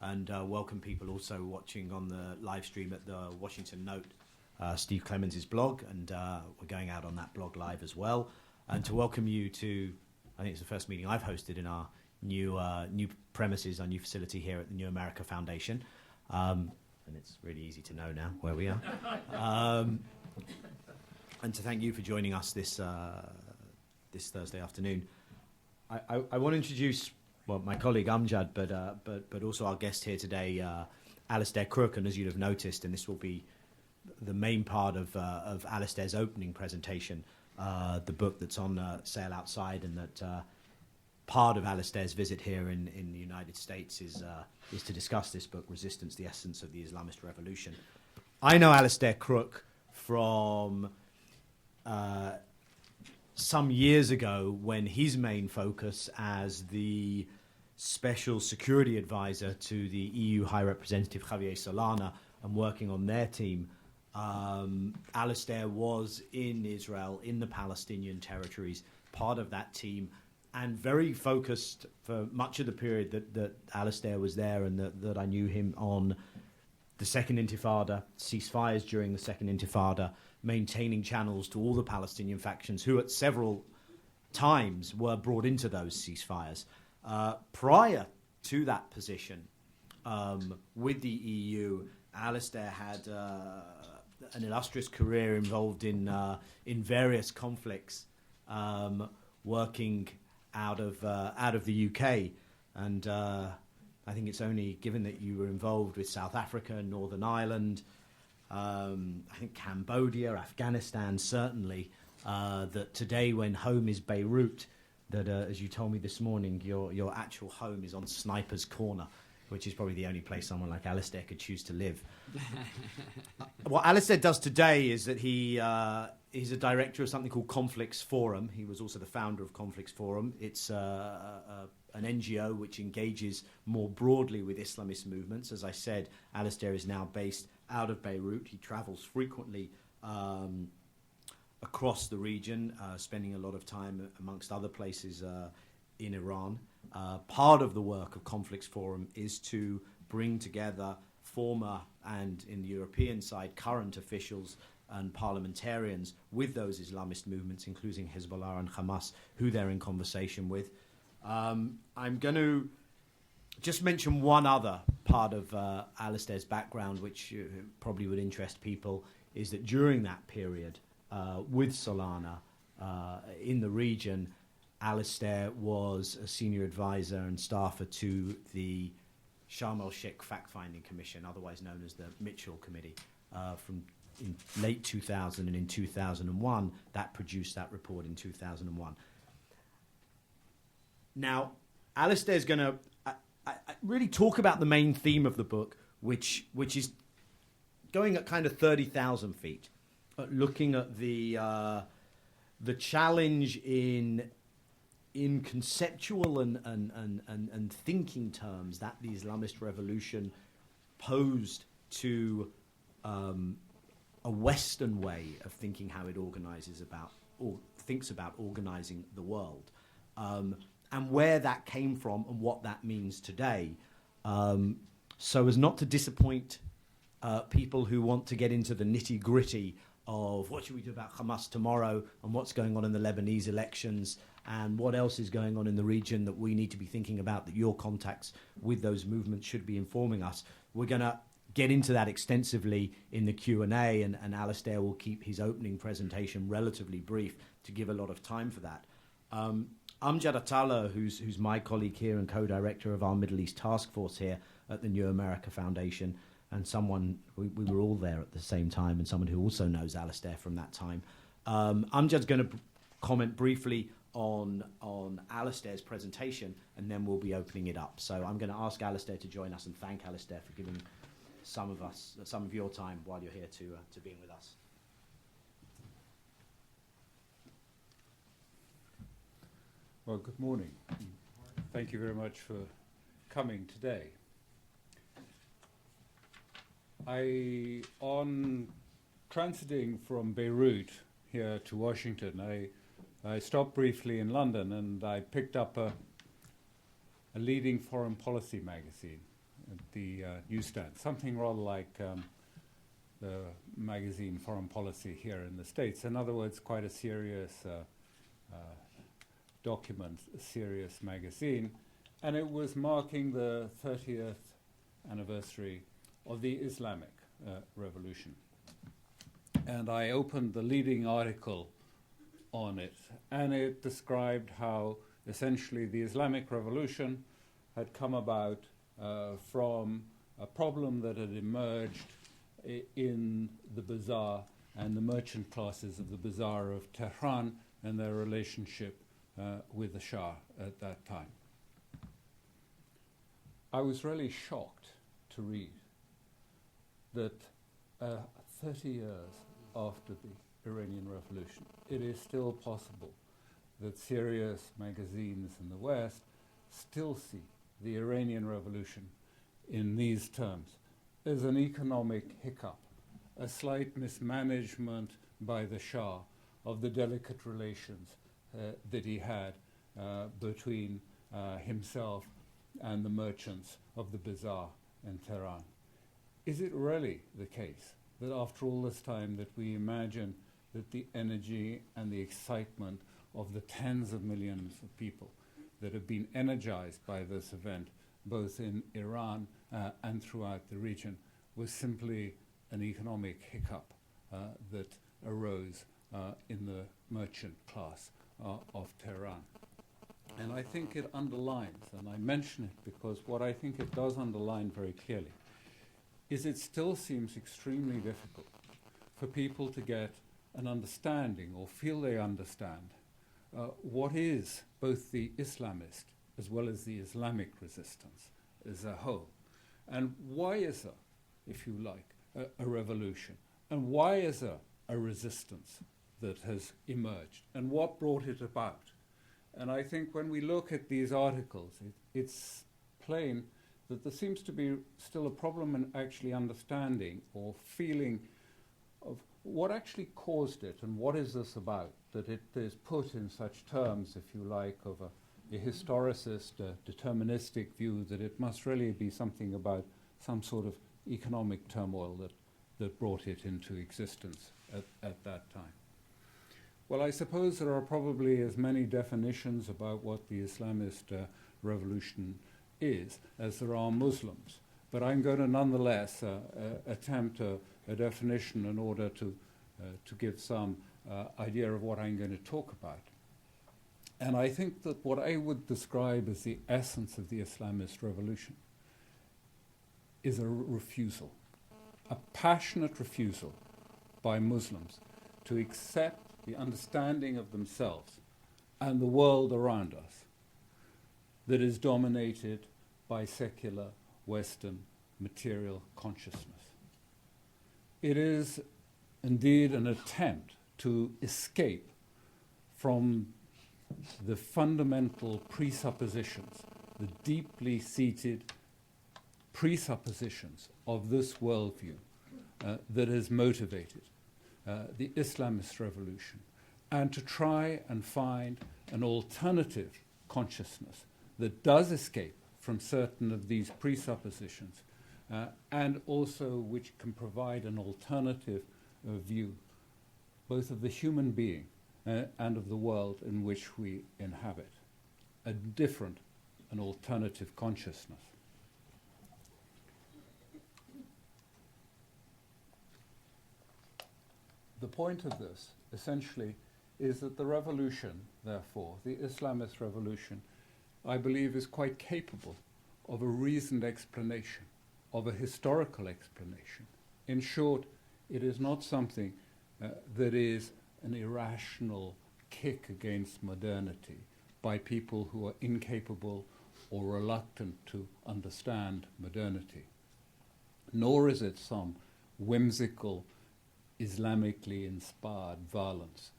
and welcome people also watching on the live stream at the Washington Note, Steve Clemens' blog, and we're going out on that blog live as well. And to welcome you to, I think it's the first meeting I've hosted in our new premises, our new facility here at the New America Foundation. And it's really easy to know now where we are. And to thank you for joining us this Thursday afternoon. I want to introduce my colleague Amjad, but also our guest here today, Alastair Crooke. And as you'd have noticed, and this will be the main part of Alastair's opening presentation, the book that's on sale outside, and that part of Alastair's visit here in the United States is to discuss this book, Resistance, the Essence of the Islamist Revolution. I know Alastair Crooke from some years ago, when his main focus as the special security advisor to the EU High Representative Javier Solana and working on their team, Alastair was in Israel, in the Palestinian territories, part of that team, and very focused for much of the period that Alastair was there, and that I knew him on the Second Intifada, ceasefires during the Second Intifada, maintaining channels to all the Palestinian factions who at several times were brought into those ceasefires. Prior to that position with the EU, Alastair had an illustrious career involved in various conflicts, working out of the UK, and I think it's only given that you were involved with South Africa, Northern Ireland, I think Cambodia, Afghanistan, certainly, that today when home is Beirut, that as you told me this morning, your actual home is on Sniper's Corner, which is probably the only place someone like Alastair could choose to live. What Alastair does today is that he's a director of something called Conflicts Forum. He was also the founder of Conflicts Forum. It's an NGO which engages more broadly with Islamist movements. As I said, Alastair is now based out of Beirut. He travels frequently across the region, spending a lot of time, amongst other places, in Iran. Part of the work of Conflicts Forum is to bring together former and, in the European side, current officials and parliamentarians with those Islamist movements, including Hizbollah and Hamas, who they're in conversation with. I'm going to just mention one other part of Alastair's background, which probably would interest people, is that during that period with Solana in the region, Alastair was a senior advisor and staffer to the Sharm el-Sheikh Fact-Finding Commission, otherwise known as the Mitchell Committee, from in late 2000 and in 2001. That produced that report in 2001. Now, Alastair's going to really talk about the main theme of the book, which is going at kind of 30,000 feet, looking at the challenge in conceptual and thinking terms that the Islamist Revolution posed to a Western way of thinking how it organizes about or thinks about organizing the world, and where that came from and what that means today, so as not to disappoint people who want to get into the nitty-gritty of what should we do about Hamas tomorrow and what's going on in the Lebanese elections and what else is going on in the region that we need to be thinking about, that your contacts with those movements should be informing us. We're going to get into that extensively in the Q&A, and Alastair will keep his opening presentation relatively brief to give a lot of time for that. Amjad Atallah, who's my colleague here and co-director of our Middle East Task Force here at the New America Foundation, and someone, we were all there at the same time, and someone who also knows Alastair from that time. Amjad's going to comment briefly on Alastair's presentation, and then we'll be opening it up. So I'm going to ask Alastair to join us and thank Alastair for giving some of your time while you're here to being with us. Well, good morning. Thank you very much for coming today. On transiting from Beirut here to Washington, I stopped briefly in London and I picked up a leading foreign policy magazine, the newsstand, something rather like the magazine Foreign Policy here in the States. In other words, quite a serious document, a serious magazine, and it was marking the 30th anniversary of the Islamic Revolution. And I opened the leading article on it, and it described how essentially the Islamic Revolution had come about from a problem that had emerged in the bazaar and the merchant classes of the bazaar of Tehran and their relationship with the Shah at that time. I was really shocked to read that 30 years after the Iranian Revolution, it is still possible that serious magazines in the West still see the Iranian Revolution in these terms as an economic hiccup, a slight mismanagement by the Shah of the delicate relations that he had between himself and the merchants of the bazaar in Tehran. Is it really the case that after all this time that we imagine that the energy and the excitement of the tens of millions of people that have been energized by this event, both in Iran and throughout the region, was simply an economic hiccup that arose in the merchant class of Tehran? And I think it underlines, and I mention it because what I think it does underline very clearly is it still seems extremely difficult for people to get an understanding or feel they understand what is both the Islamist as well as the Islamic resistance as a whole. And why is there, if you like, a revolution? And why is there a resistance that has emerged? And what brought it about? And I think when we look at these articles, it's plain that there seems to be still a problem in actually understanding or feeling of what actually caused it and what is this about, that it is put in such terms, if you like, of a historicist, deterministic view that it must really be something about some sort of economic turmoil that brought it into existence at that time. Well, I suppose there are probably as many definitions about what the Islamist revolution is as there are Muslims. But I'm going to nonetheless attempt a definition in order to give some idea of what I'm going to talk about. And I think that what I would describe as the essence of the Islamist revolution is a refusal, a passionate refusal by Muslims to accept the understanding of themselves and the world around us that is dominated by secular Western material consciousness. It is indeed an attempt to escape from the fundamental presuppositions, the deeply seated presuppositions of this worldview that has motivated the Islamist revolution, and to try and find an alternative consciousness that does escape from certain of these presuppositions and also which can provide an alternative view both of the human being and of the world in which we inhabit, a different and alternative consciousness. The point of this, essentially, is that the revolution, therefore, the Islamist revolution, I believe is quite capable of a reasoned explanation, of a historical explanation. In short, it is not something that is an irrational kick against modernity by people who are incapable or reluctant to understand modernity. Nor is it some whimsical, Islamically inspired violence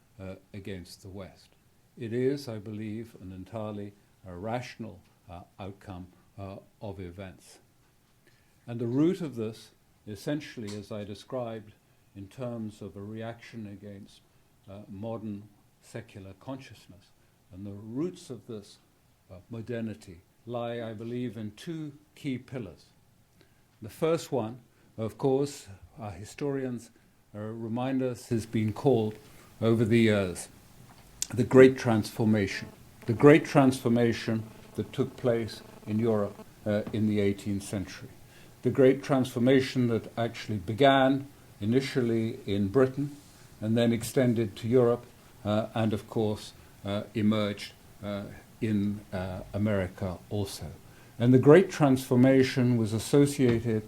against the West. It is, I believe, an entirely rational outcome of events. And the root of this, essentially, as I described, in terms of a reaction against modern secular consciousness, and the roots of this modernity lie, I believe, in two key pillars. The first one, of course, our historians remind us, has been called over the years the Great Transformation. The Great Transformation that took place in Europe in the 18th century. The Great Transformation that actually began initially in Britain and then extended to Europe and, of course, emerged in America also. And the Great Transformation was associated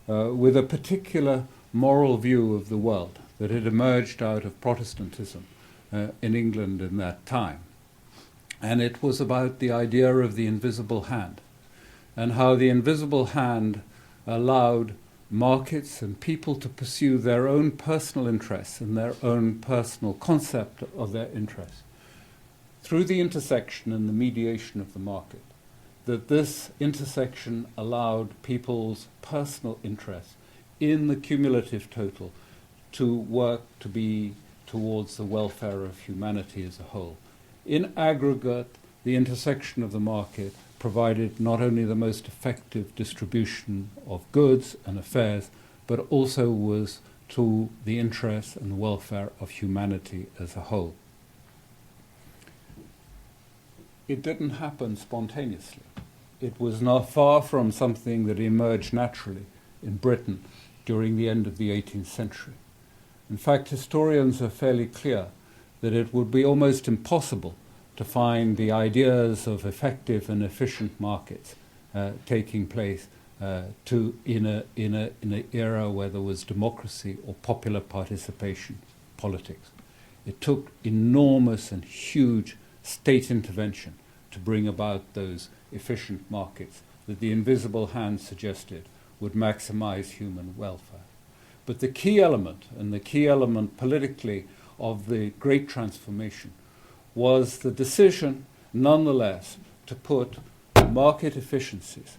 with a particular moral view of the world that had emerged out of Protestantism in England in that time. And it was about the idea of the invisible hand and how the invisible hand allowed markets and people to pursue their own personal interests and their own personal concept of their interests through the intersection and the mediation of the market. That this intersection allowed people's personal interests in the cumulative total to work to be towards the welfare of humanity as a whole. In aggregate, the intersection of the market provided not only the most effective distribution of goods and affairs, but also was to the interests and the welfare of humanity as a whole. It didn't happen spontaneously. It was not far from something that emerged naturally in Britain during the end of the 18th century. In fact, historians are fairly clear that it would be almost impossible to find the ideas of effective and efficient markets taking place in an era where there was democracy or popular participation politics. It took enormous and huge state intervention to bring about those efficient markets that the invisible hand suggested would maximize human welfare. But the key element, and the key element politically of the Great Transformation, was the decision, nonetheless, to put market efficiencies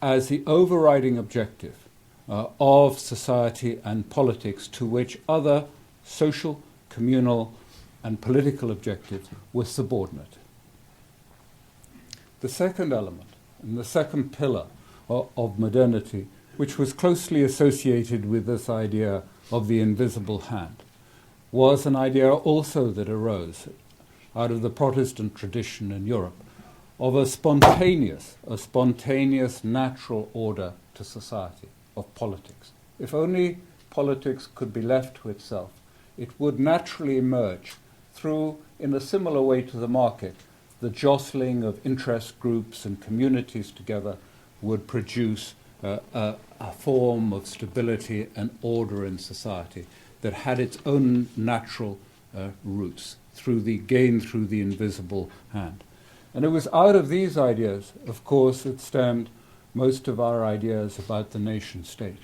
as the overriding objective of society and politics, to which other social, communal, and political objectives were subordinate. The second element, and the second pillar of modernity, which was closely associated with this idea of the invisible hand, was an idea also that arose out of the Protestant tradition in Europe of a spontaneous natural order to society, of politics. If only politics could be left to itself, it would naturally emerge through, in a similar way to the market, the jostling of interest groups and communities together would produce a form of stability and order in society that had its own natural roots through the invisible hand. And it was out of these ideas, of course, that stemmed most of our ideas about the nation state.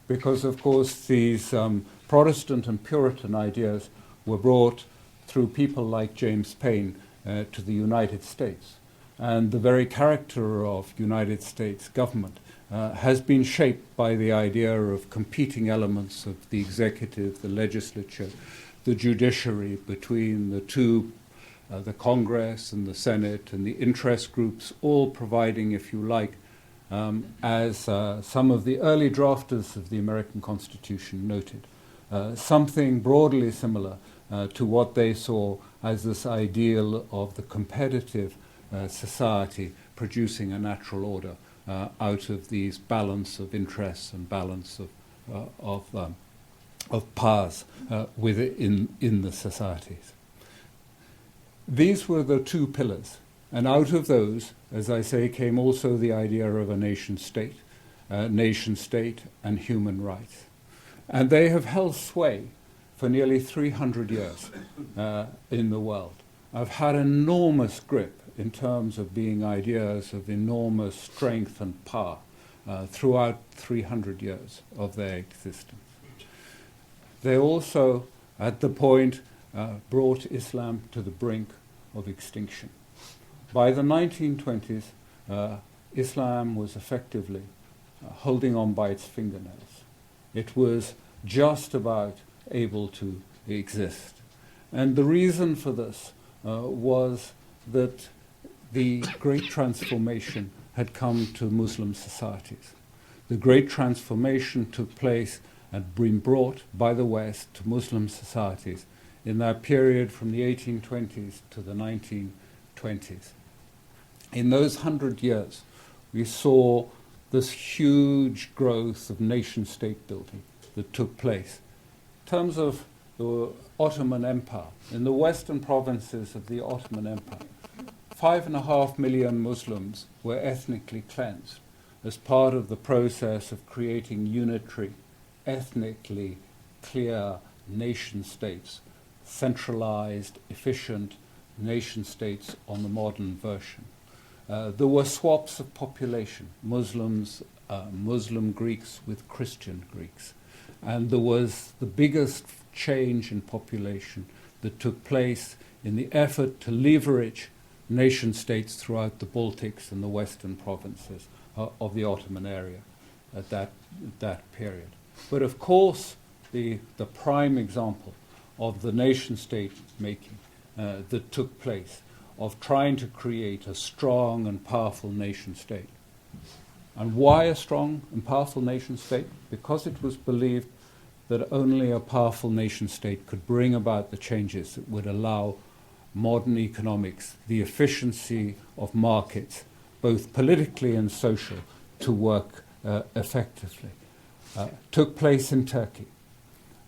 Because, of course, these Protestant and Puritan ideas were brought through people like James Paine to the United States. And the very character of United States government has been shaped by the idea of competing elements of the executive, the legislature, the judiciary, between the two, the Congress and the Senate and the interest groups, all providing, if you like, as some of the early drafters of the American Constitution noted, something broadly similar to what they saw as this ideal of the competitive society producing a natural order out of these balance of interests and balance of powers in the societies. These were the two pillars, and out of those, as I say, came also the idea of a nation state and human rights. And they have held sway for nearly 300 years in the world. Have had enormous grip in terms of being ideas of enormous strength and power throughout 300 years of their existence. They also, at the point, brought Islam to the brink of extinction. By the 1920s, Islam was effectively holding on by its fingernails. It was just about able to exist. And the reason for this was that the Great Transformation had come to Muslim societies. the great transformation took place and been brought by the West to Muslim societies in that period from the 1820s to the 1920s. In those 100 years, we saw this huge growth of nation-state building that took place. In terms of the Ottoman Empire, in the western provinces of the Ottoman Empire, 5.5 million Muslims were ethnically cleansed as part of the process of creating unitary, ethnically clear nation-states, centralized, efficient nation-states on the modern version. There were swaps of population, Muslims, Muslim Greeks with Christian Greeks. And there was the biggest change in population that took place in the effort to leverage nation-states throughout the Baltics and the western provinces of the Ottoman area at that period. But of course, the prime example of the nation-state making that took place, of trying to create a strong and powerful nation-state. And why a strong and powerful nation-state? Because it was believed that only a powerful nation-state could bring about the changes that would allow modern economics, the efficiency of markets, both politically and social, to work effectively. Took place in Turkey.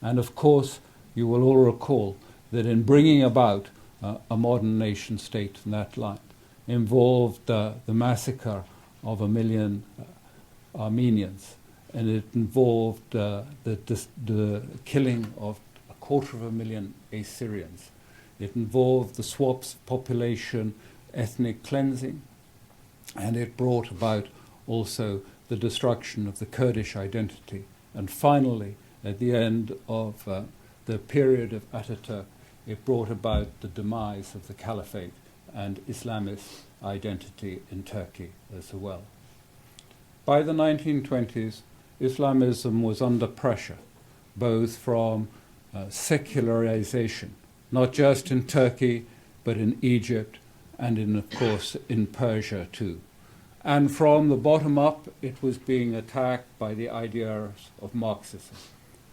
And of course, you will all recall that in bringing about a modern nation state in that line involved the massacre of 1 million Armenians, and it involved the killing of 250,000 Assyrians. It involved the swaps of population, ethnic cleansing, and it brought about also the destruction of the Kurdish identity. And finally, at the end of the period of Ataturk, it brought about the demise of the caliphate and Islamist identity in Turkey as well. By the 1920s, Islamism was under pressure, both from secularization, not just in Turkey, but in Egypt and of course, in Persia too. And from the bottom up, it was being attacked by the ideas of Marxism.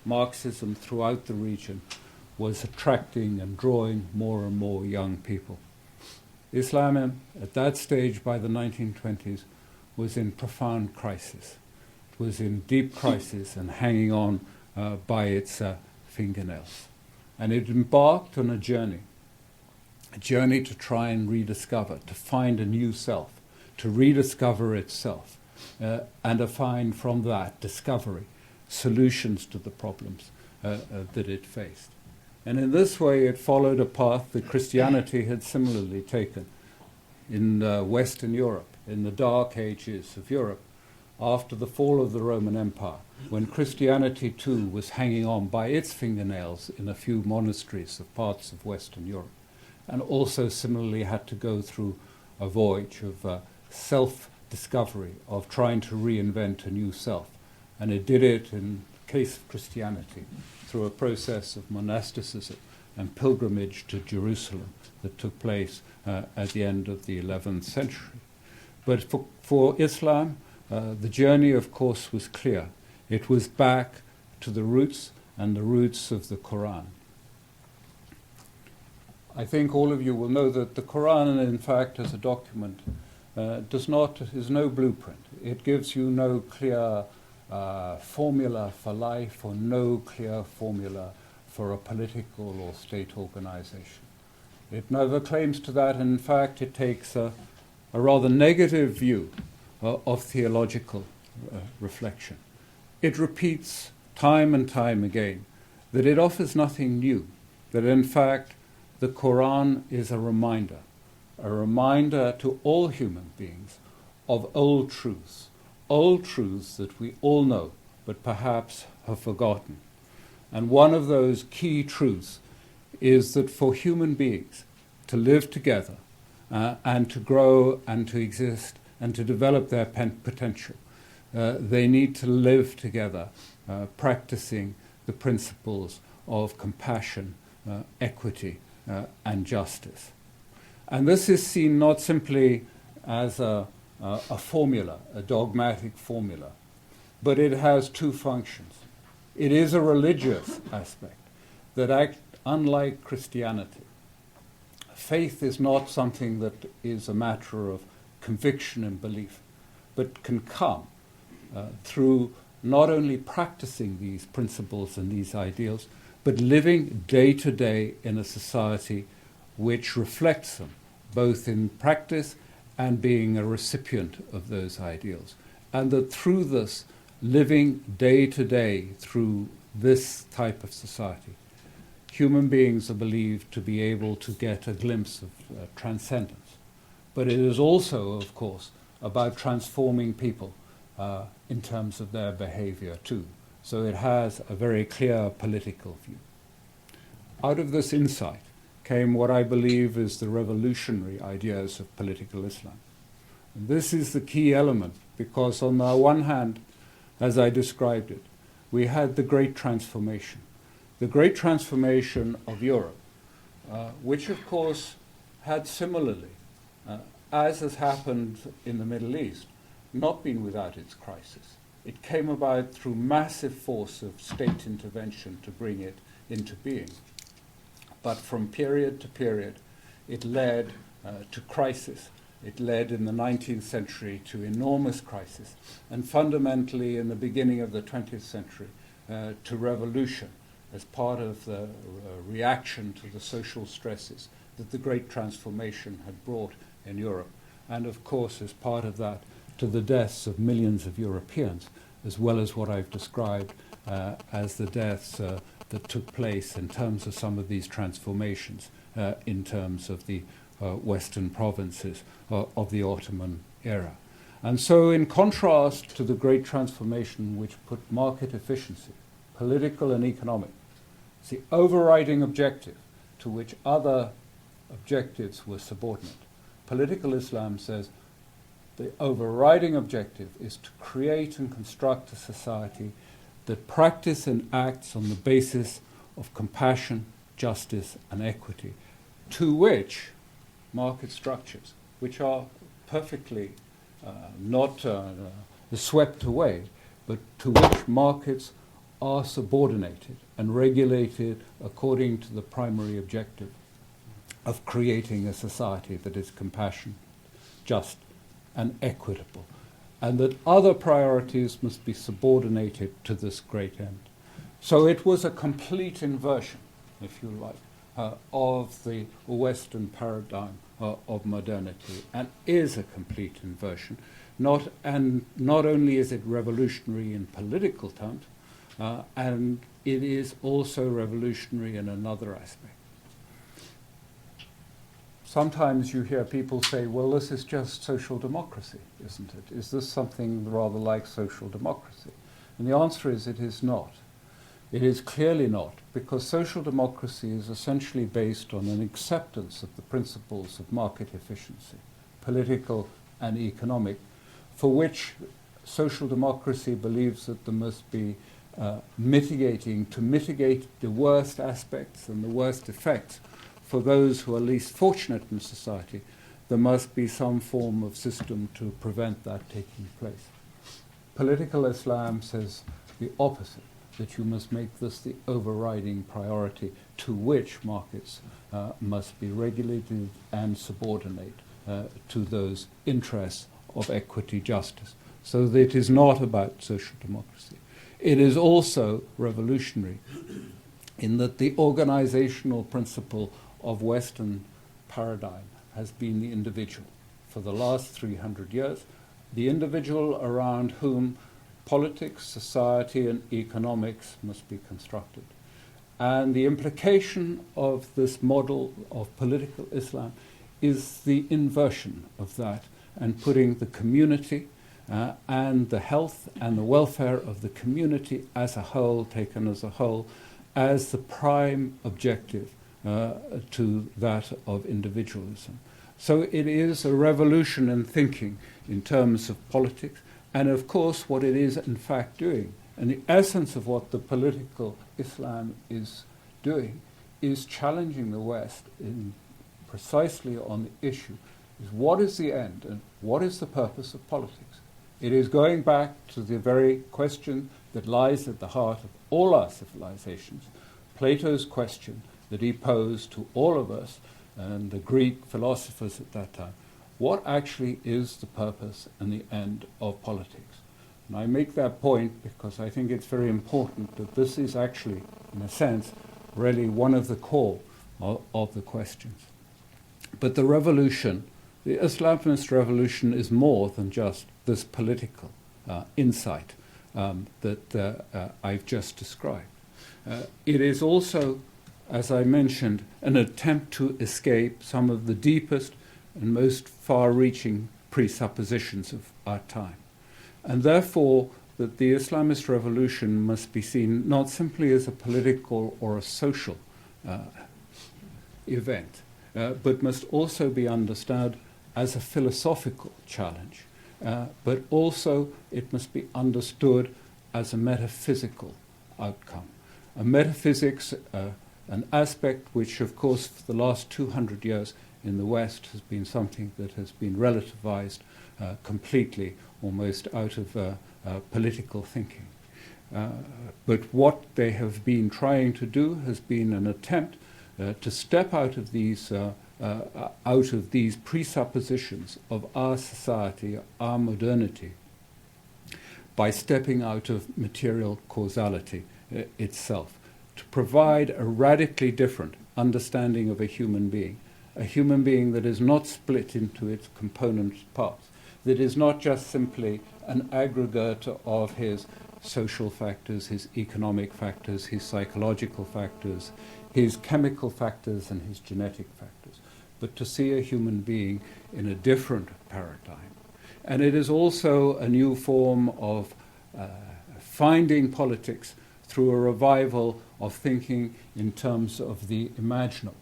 Marxism throughout the region was attracting and drawing more and more young people. Islam, at that stage by the 1920s, was in profound crisis. It was in deep crisis and hanging on by its fingernails. And it embarked on a journey to try and rediscover, to find a new self, to rediscover itself, and to find from that discovery solutions to the problems that it faced. And in this way, it followed a path that Christianity had similarly taken in Western Europe, in the dark ages of Europe, after the fall of the Roman Empire, when Christianity too was hanging on by its fingernails in a few monasteries of parts of Western Europe, and also similarly had to go through a voyage of self-discovery, of trying to reinvent a new self. And it did it, in the case of Christianity, through a process of monasticism and pilgrimage to Jerusalem that took place at the end of the 11th century. But for Islam, the journey, of course, was clear. It was back to the roots and the roots of the Quran. I think all of you will know that the Quran, in fact, as a document, is no blueprint. It gives you no clear formula for life or no clear formula for a political or state organization. It never claims to that. In fact, it takes a rather negative view of theological reflection. It repeats time and time again that it offers nothing new, that in fact the Quran is a reminder to all human beings of old truths that we all know but perhaps have forgotten. And one of those key truths is that for human beings to live together and to grow and to exist and to develop their potential, they need to live together, practicing the principles of compassion, equity, and justice. And this is seen not simply as a formula, a dogmatic formula, but it has two functions. It is a religious aspect that, unlike Christianity, faith is not something that is a matter of conviction and belief, but can come through not only practicing these principles and these ideals, but living day to day in a society which reflects them, both in practice and being a recipient of those ideals. And that through this, living day to day through this type of society, human beings are believed to be able to get a glimpse of transcendence. But it is also, of course, about transforming people in terms of their behavior too. So it has a very clear political view. Out of this insight came what I believe is the revolutionary ideas of political Islam. And this is the key element, because on the one hand, as I described it, we had the Great Transformation. The Great Transformation of Europe, which of course had similarly, as has happened in the Middle East, not been without its crisis. It came about through massive force of state intervention to bring it into being. But from period to period, it led to crisis. It led in the 19th century to enormous crisis, and fundamentally in the beginning of the 20th century to revolution as part of the reaction to the social stresses that the Great Transformation had brought in Europe. And of course, as part of that, to the deaths of millions of Europeans, as well as what I've described as the deaths that took place in terms of some of these transformations in terms of the Western provinces of the Ottoman era. And so in contrast to the Great Transformation, which put market efficiency, political and economic, it's the overriding objective to which other objectives were subordinate. Political Islam says the overriding objective is to create and construct a society that practices and acts on the basis of compassion, justice, and equity, to which market structures, which are perfectly not swept away, but to which markets are subordinated and regulated according to the primary objective of creating a society that is compassionate, just, and equitable, and that other priorities must be subordinated to this great end. So it was a complete inversion, if you like, of the Western paradigm of modernity, and is a complete inversion. Not only is it revolutionary in political terms, and it is also revolutionary in another aspect. Sometimes you hear people say, well, this is just social democracy, isn't it? Is this something rather like social democracy? And the answer is it is not. It is clearly not, because social democracy is essentially based on an acceptance of the principles of market efficiency, political and economic, for which social democracy believes that there must be to mitigate the worst aspects and the worst effects for those who are least fortunate in society. There must be some form of system to prevent that taking place. Political Islam says the opposite, that you must make this the overriding priority to which markets must be regulated and subordinate to those interests of equity, justice. So that it is not about social democracy. It is also revolutionary in that the organizational principle of Western paradigm has been the individual. For the last 300 years, the individual around whom politics, society, and economics must be constructed. And the implication of this model of political Islam is the inversion of that and putting the community and the health and the welfare of the community as a whole, taken as a whole, as the prime objective to that of individualism. So it is a revolution in thinking in terms of politics, and of course what it is in fact doing. And the essence of what the political Islam is doing is challenging the West in precisely on the issue is what is the end and what is the purpose of politics. It is going back to the very question that lies at the heart of all our civilizations, Plato's question that he posed to all of us and the Greek philosophers at that time. What actually is the purpose and the end of politics? And I make that point because I think it's very important that this is actually, in a sense, really one of the core of the questions. But the revolution, the Islamist Revolution, is more than just this political insight that I've just described. It is also, as I mentioned, an attempt to escape some of the deepest and most far-reaching presuppositions of our time. And therefore, that the Islamist Revolution must be seen not simply as a political or a social event, but must also be understood as a philosophical challenge. But also it must be understood as a metaphysical outcome. A metaphysics, an aspect which, of course, for the last 200 years in the West has been something that has been relativized completely, almost out of political thinking. But what they have been trying to do has been an attempt to step out of these presuppositions of our society, our modernity, by stepping out of material causality itself, to provide a radically different understanding of a human being that is not split into its component parts, that is not just simply an aggregate of his social factors, his economic factors, his psychological factors, his chemical factors, and his genetic factors, but to see a human being in a different paradigm. And it is also a new form of finding politics through a revival of thinking in terms of the imaginal,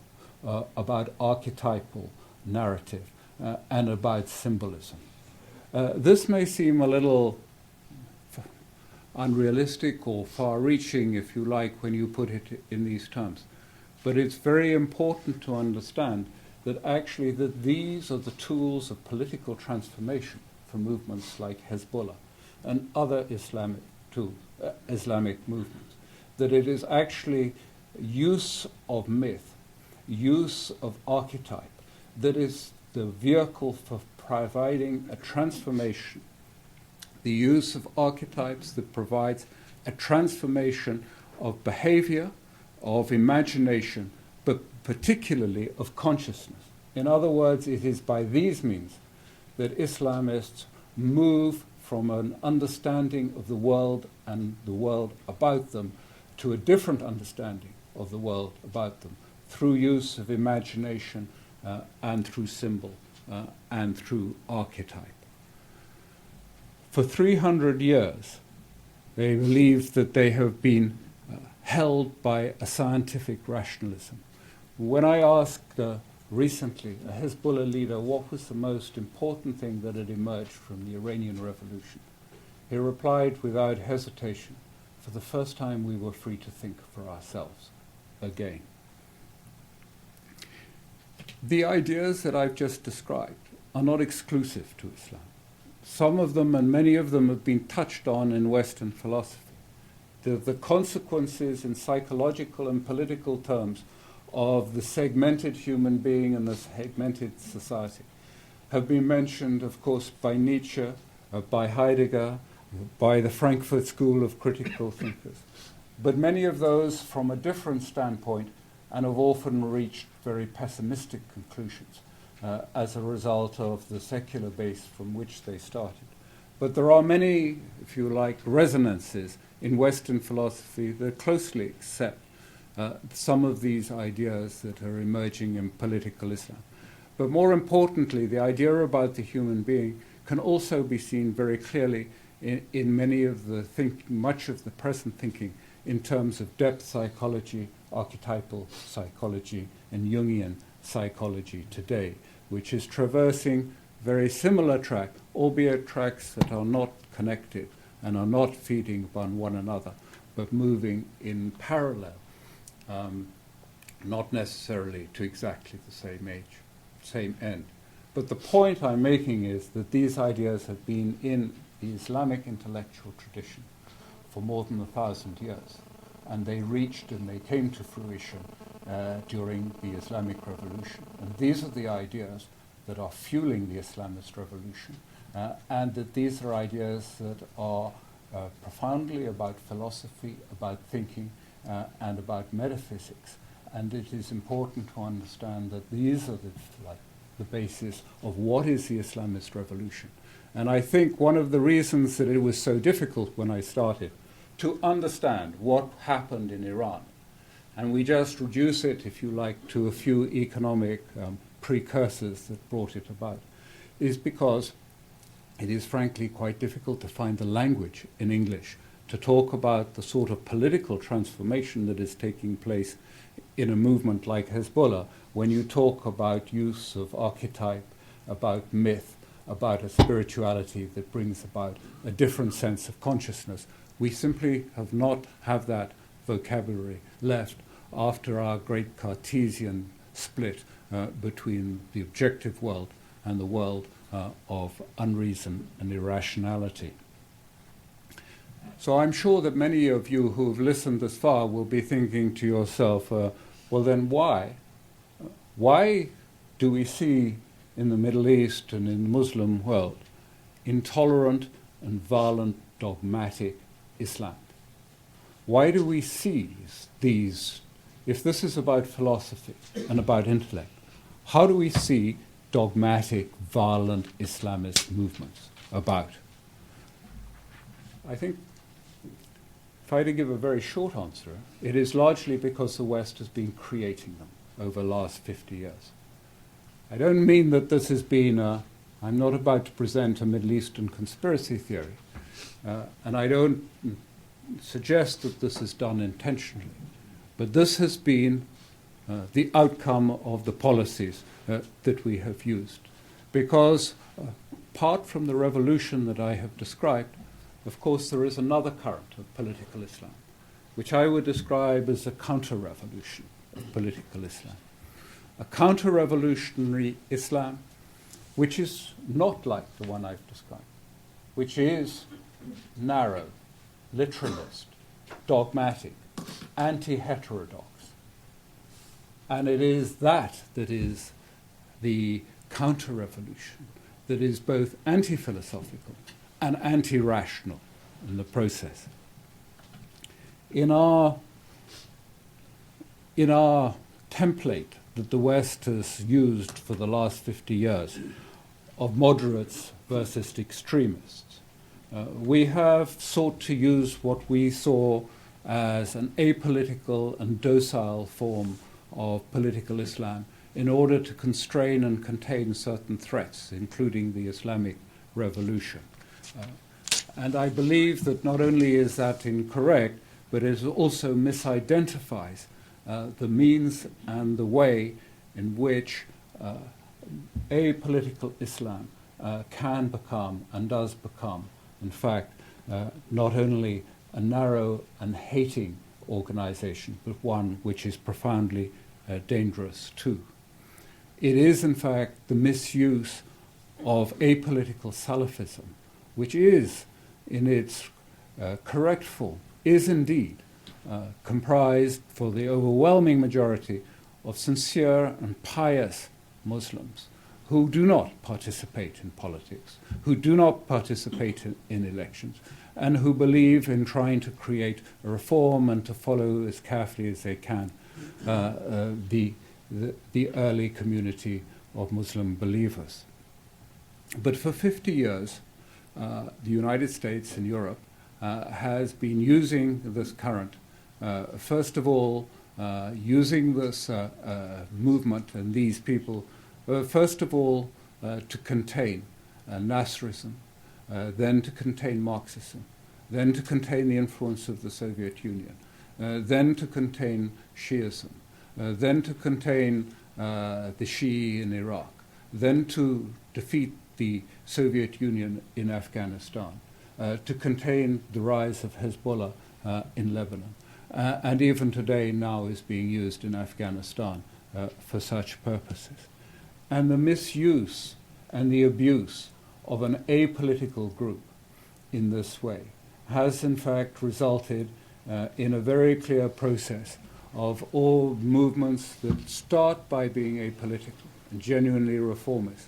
about archetypal narrative, and about symbolism. This may seem a little unrealistic or far-reaching, if you like, when you put it in these terms. But it's very important to understand that actually that these are the tools of political transformation for movements like Hezbollah and other Islamic movements. That it is actually use of myth, use of archetype, that is the vehicle for providing a transformation. The use of archetypes that provides a transformation of behavior, of imagination, but particularly of consciousness. In other words, it is by these means that Islamists move from an understanding of the world and the world about them to a different understanding of the world about them, through use of imagination and through symbol and through archetype. For 300 years, they believed that they have been held by a scientific rationalism. When I asked recently a Hezbollah leader what was the most important thing that had emerged from the Iranian Revolution, he replied without hesitation, for the first time we were free to think for ourselves again. The ideas that I've just described are not exclusive to Islam. Some of them, and many of them, have been touched on in Western philosophy. The consequences in psychological and political terms of the segmented human being and the segmented society have been mentioned, of course, by Nietzsche, by Heidegger, by the Frankfurt School of Critical Thinkers. But many of those from a different standpoint and have often reached very pessimistic conclusions as a result of the secular base from which they started. But there are many, if you like, resonances in Western philosophy that closely accept some of these ideas that are emerging in political Islam. But more importantly, the idea about the human being can also be seen very clearly in many of the much of the present thinking in terms of depth psychology, archetypal psychology, and Jungian psychology today, which is traversing very similar track, albeit tracks that are not connected and are not feeding upon one another, but moving in parallel, not necessarily to exactly the same end. But the point I'm making is that these ideas have been in the Islamic intellectual tradition for more than 1,000 years. And they reached and they came to fruition during the Islamic Revolution. And these are the ideas that are fueling the Islamist Revolution, and that these are ideas that are profoundly about philosophy, about thinking, and about metaphysics. And it is important to understand that these are the basis of what is the Islamist Revolution. And I think one of the reasons that it was so difficult when I started to understand what happened in Iran, and we just reduce it, if you like, to a few economic precursors that brought it about, is because it is frankly quite difficult to find the language in English to talk about the sort of political transformation that is taking place in a movement like Hezbollah when you talk about use of archetype, about myth, about a spirituality that brings about a different sense of consciousness. We simply have that vocabulary left after our great Cartesian split between the objective world and the world of unreason and irrationality. So I'm sure that many of you who have listened this far will be thinking to yourself, well then why? Why do we see in the Middle East and in the Muslim world intolerant and violent dogmatic Islam? Why do we see these, if this is about philosophy and about intellect, how do we see dogmatic, violent Islamist movements about? I think, if I had to give a very short answer, it is largely because the West has been creating them over the last 50 years. I don't mean that this has been I'm not about to present a Middle Eastern conspiracy theory, and I don't suggest that this is done intentionally, but this has been the outcome of the policies that we have used. Because apart from the revolution that I have described, of course there is another current of political Islam, which I would describe as a counter-revolution of political Islam. A counter-revolutionary Islam which is not like the one I've described, which is narrow, literalist, dogmatic, anti-heterodox. And it is that is the counter-revolution that is both anti-philosophical and anti-rational in the process. In our template that the West has used for the last 50 years of moderates versus extremists, we have sought to use what we saw as an apolitical and docile form of political Islam in order to constrain and contain certain threats, including the Islamic Revolution. And I believe that not only is that incorrect, but it also misidentifies the means and the way in which apolitical Islam can become and does become, in fact, not only a narrow and hating organization, but one which is profoundly dangerous too. It is, in fact, the misuse of apolitical Salafism, which is, in its correct form, is indeed comprised for the overwhelming majority of sincere and pious Muslims who do not participate in politics, who do not participate in elections, and who believe in trying to create a reform and to follow as carefully as they can the early community of Muslim believers. But for 50 years, the United States and Europe has been using this current, first of all, using this movement and these people, first of all, to contain Nasserism, then to contain Marxism, then to contain the influence of the Soviet Union, then to contain Shiism, then to contain the Shia in Iraq, then to defeat the Soviet Union in Afghanistan, to contain the rise of Hezbollah in Lebanon, and even today now is being used in Afghanistan for such purposes. And the misuse and the abuse of an apolitical group in this way has in fact resulted in a very clear process of all movements that start by being apolitical and genuinely reformist,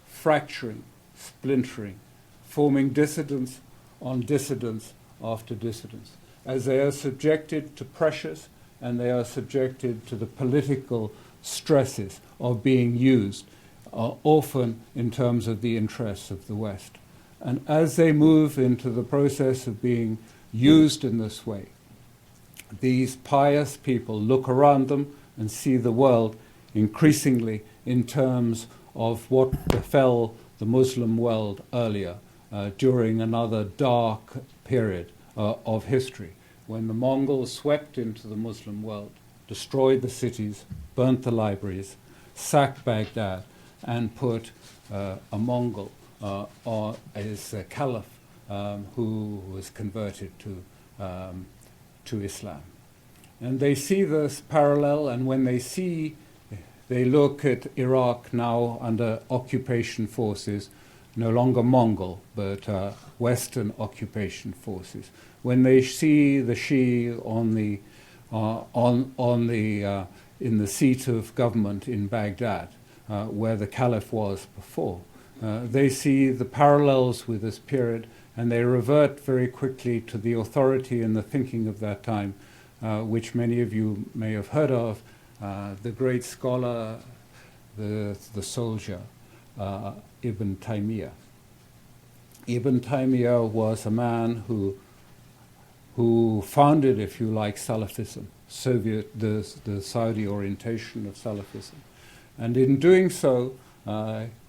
fracturing, splintering, forming dissidents on dissidents after dissidents, as they are subjected to pressures and they are subjected to the political stresses of being used, often in terms of the interests of the West. And as they move into the process of being used in this way, these pious people look around them and see the world increasingly in terms of what befell the Muslim world earlier during another dark period of history, when the Mongols swept into the Muslim world, destroyed the cities, burnt the libraries, sacked Baghdad, and put a Mongol as a caliph who was converted to Islam. And they see this parallel, and when they look at Iraq now under occupation forces, no longer Mongol, but Western occupation forces. When they see the Shia in the seat of government in Baghdad, where the caliph was before, they see the parallels with this period, and they revert very quickly to the authority and the thinking of that time, which many of you may have heard of, the great scholar, the soldier, Ibn Taymiyyah. Ibn Taymiyyah was a man who founded, if you like, Salafism, the Saudi orientation of Salafism. And in doing so,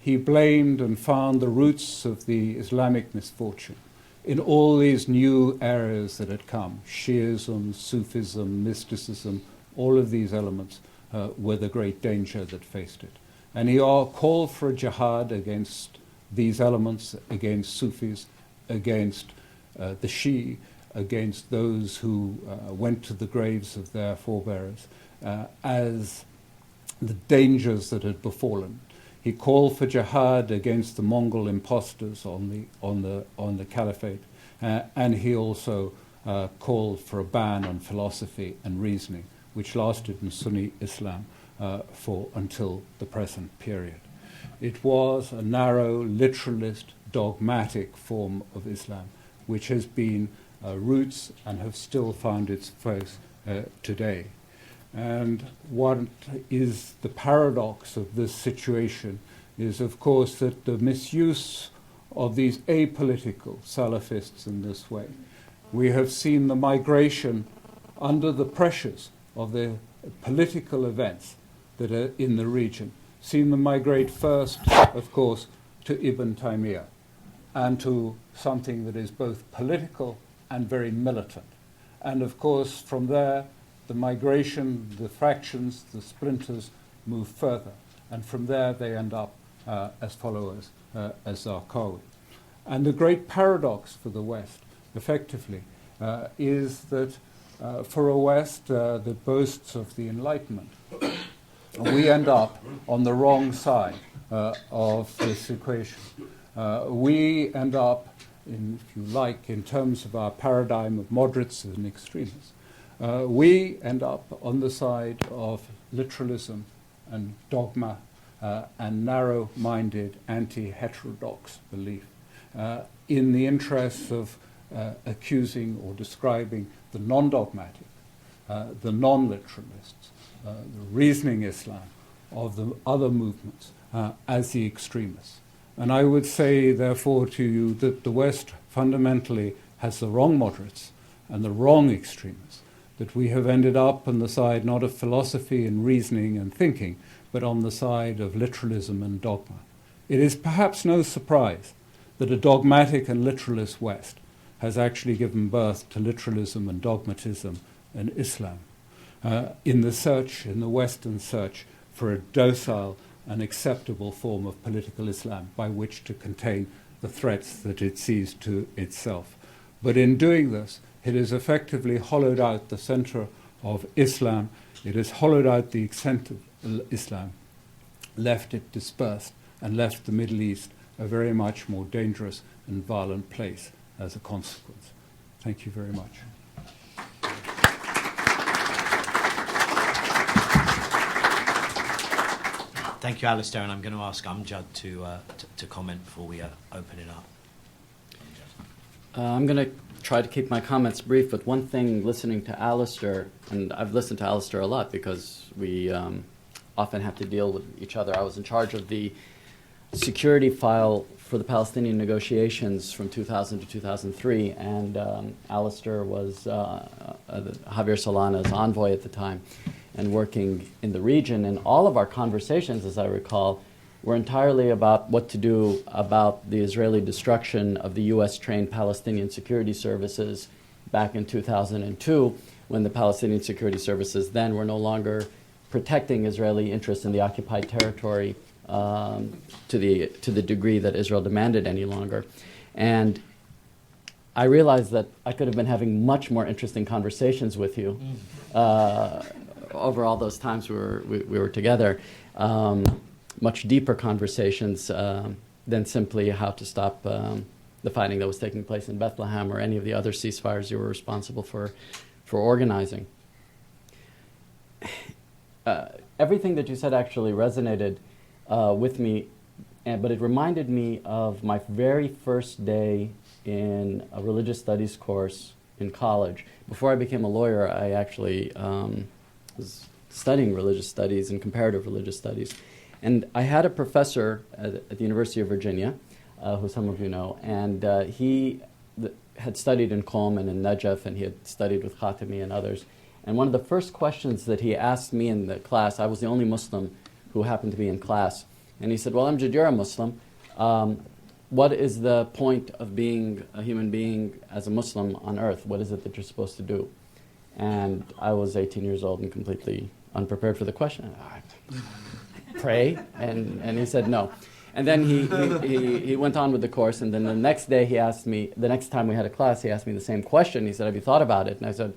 he blamed and found the roots of the Islamic misfortune in all these new areas that had come: Shiism, Sufism, mysticism. All of these elements were the great danger that faced it. And he called for a jihad against these elements, against Sufis, against the Shia, against those who went to the graves of their forebears, as the dangers that had befallen. He called for jihad against the Mongol impostors on the caliphate, and he also called for a ban on philosophy and reasoning, which lasted in Sunni Islam for until the present period. It was a narrow, literalist, dogmatic form of Islam, which has been roots and have still found its place today. And what is the paradox of this situation is, of course, that the misuse of these apolitical Salafists in this way. We have seen the migration under the pressures of the political events that are in the region, seen them migrate first, of course, to Ibn Taymiyyah, and to something that is both political and very militant. And of course, from there, the migration, the fractions, the splinters move further. And from there, they end up as followers as Zarqawi. And the great paradox for the West, effectively, is that for a West that boasts of the Enlightenment, we end up on the wrong side of this equation. We end up, if you like, in terms of our paradigm of moderates and extremists, we end up on the side of literalism and dogma and narrow-minded, anti-heterodox belief in the interests of accusing or describing the non-dogmatic, the non-literalists, the reasoning Islam of the other movements as the extremists. And I would say, therefore, to you that the West fundamentally has the wrong moderates and the wrong extremists, that we have ended up on the side not of philosophy and reasoning and thinking, but on the side of literalism and dogma. It is perhaps no surprise that a dogmatic and literalist West has actually given birth to literalism and dogmatism and Islam in the Western search for a docile and acceptable form of political Islam by which to contain the threats that it sees to itself. But in doing this, it has effectively hollowed out the center of Islam. It has hollowed out the extent of Islam, left it dispersed, and left the Middle East a very much more dangerous and violent place as a consequence. Thank you very much. Thank you, Alastair, and I'm going to ask Amjad to comment before we open it up. I'm going to try to keep my comments brief, but one thing listening to Alastair, and I've listened to Alastair a lot because we often have to deal with each other. I was in charge of the security file for the Palestinian negotiations from 2000 to 2003, and Alastair was Javier Solana's envoy at the time and working in the region. And all of our conversations, as I recall, were entirely about what to do about the Israeli destruction of the US-trained Palestinian security services back in 2002, when the Palestinian security services then were no longer protecting Israeli interests in the occupied territory to the degree that Israel demanded any longer. And I realized that I could have been having much more interesting conversations with you over all those times we were together, much deeper conversations than simply how to stop the fighting that was taking place in Bethlehem or any of the other ceasefires you were responsible for organizing. Everything that you said actually resonated with me, but it reminded me of my very first day in a religious studies course in college. Before I became a lawyer, I actually was studying religious studies and comparative religious studies. And I had a professor at the University of Virginia, who some of you know, and he had studied in Qom and in Najaf, and he had studied with Khatami and others. And one of the first questions that he asked me in the class, I was the only Muslim who happened to be in class, and he said, well, Amjad, you're a Muslim. What is the point of being a human being as a Muslim on earth? What is it that you're supposed to do? And I was 18 years old and completely unprepared for the question. Pray? And he said no. And then he went on with the course, and then the next day he asked me, the next time we had a class, he asked me the same question. He said, have you thought about it? And I said,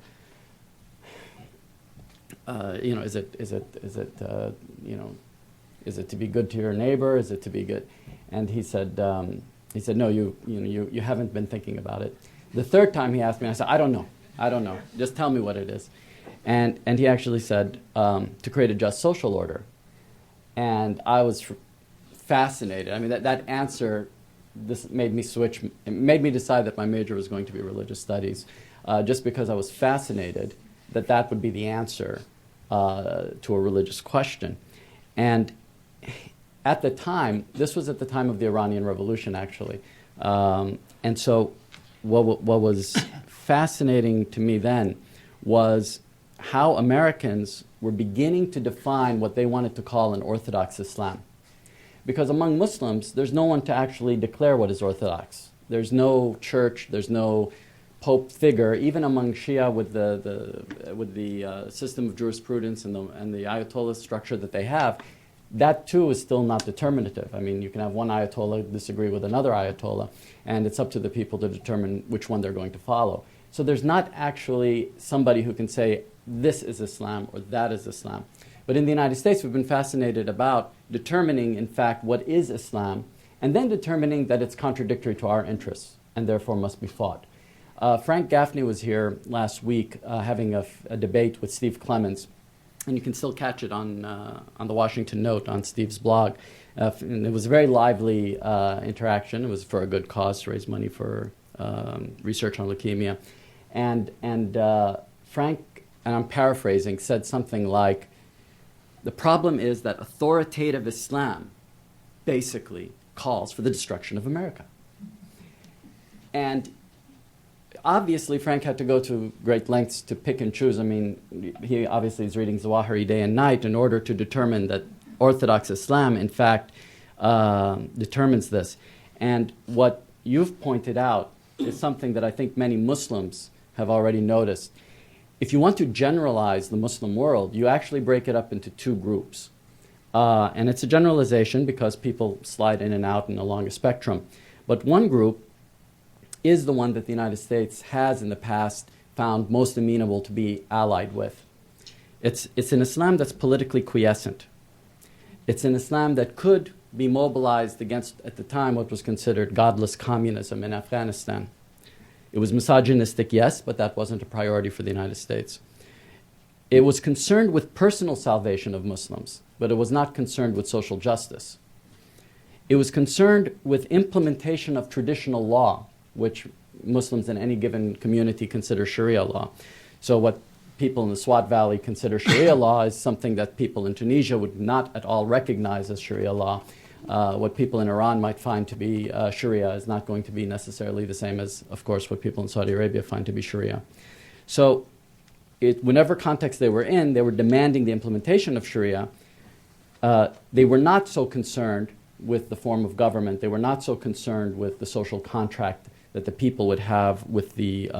is it to be good to your neighbor? Is it to be good? And he said, no, you haven't been thinking about it. The third time he asked me, I said, I don't know. Just tell me what it is. And he actually said, to create a just social order. And I was fascinated. I mean, that answer, this made me switch. It made me decide that my major was going to be religious studies, just because I was fascinated that would be the answer to a religious question. And at the time, this was at the time of the Iranian Revolution, actually. And so what was fascinating to me then was how Americans were beginning to define what they wanted to call an Orthodox Islam. Because among Muslims, there's no one to actually declare what is Orthodox. There's no church, there's no Pope figure. Even among Shia, with the system of jurisprudence and the Ayatollah structure that they have, that too is still not determinative. I mean, you can have one Ayatollah disagree with another Ayatollah, and it's up to the people to determine which one they're going to follow. So there's not actually somebody who can say, this is Islam or that is Islam. But in the United States, we've been fascinated about determining, in fact, what is Islam, and then determining that it's contradictory to our interests and therefore must be fought. Frank Gaffney was here last week having a debate with Steve Clements, and you can still catch it on the Washington Note on Steve's blog. And it was a very lively interaction. It was for a good cause, to raise money for research on leukemia. And Frank, and I'm paraphrasing, said something like, the problem is that authoritative Islam basically calls for the destruction of America. And obviously, Frank had to go to great lengths to pick and choose. I mean, he obviously is reading Zawahiri day and night in order to determine that Orthodox Islam, in fact, determines this. And what you've pointed out is something that I think many Muslims have already noticed. If you want to generalize the Muslim world, you actually break it up into two groups. And it's a generalization because people slide in and out and along a spectrum. But one group is the one that the United States has in the past found most amenable to be allied with. It's an Islam that's politically quiescent. It's an Islam that could be mobilized against, at the time, what was considered godless communism in Afghanistan. It was misogynistic, yes, but that wasn't a priority for the United States. It was concerned with personal salvation of Muslims, but it was not concerned with social justice. It was concerned with implementation of traditional law, which Muslims in any given community consider Sharia law. So what people in the Swat Valley consider Sharia law is something that people in Tunisia would not at all recognize as Sharia law. What people in Iran might find to be Sharia is not going to be necessarily the same as, of course, what people in Saudi Arabia find to be Sharia. So whenever context they were in, they were demanding the implementation of Sharia. They were not so concerned with the form of government. They were not so concerned with the social contract that the people would have with the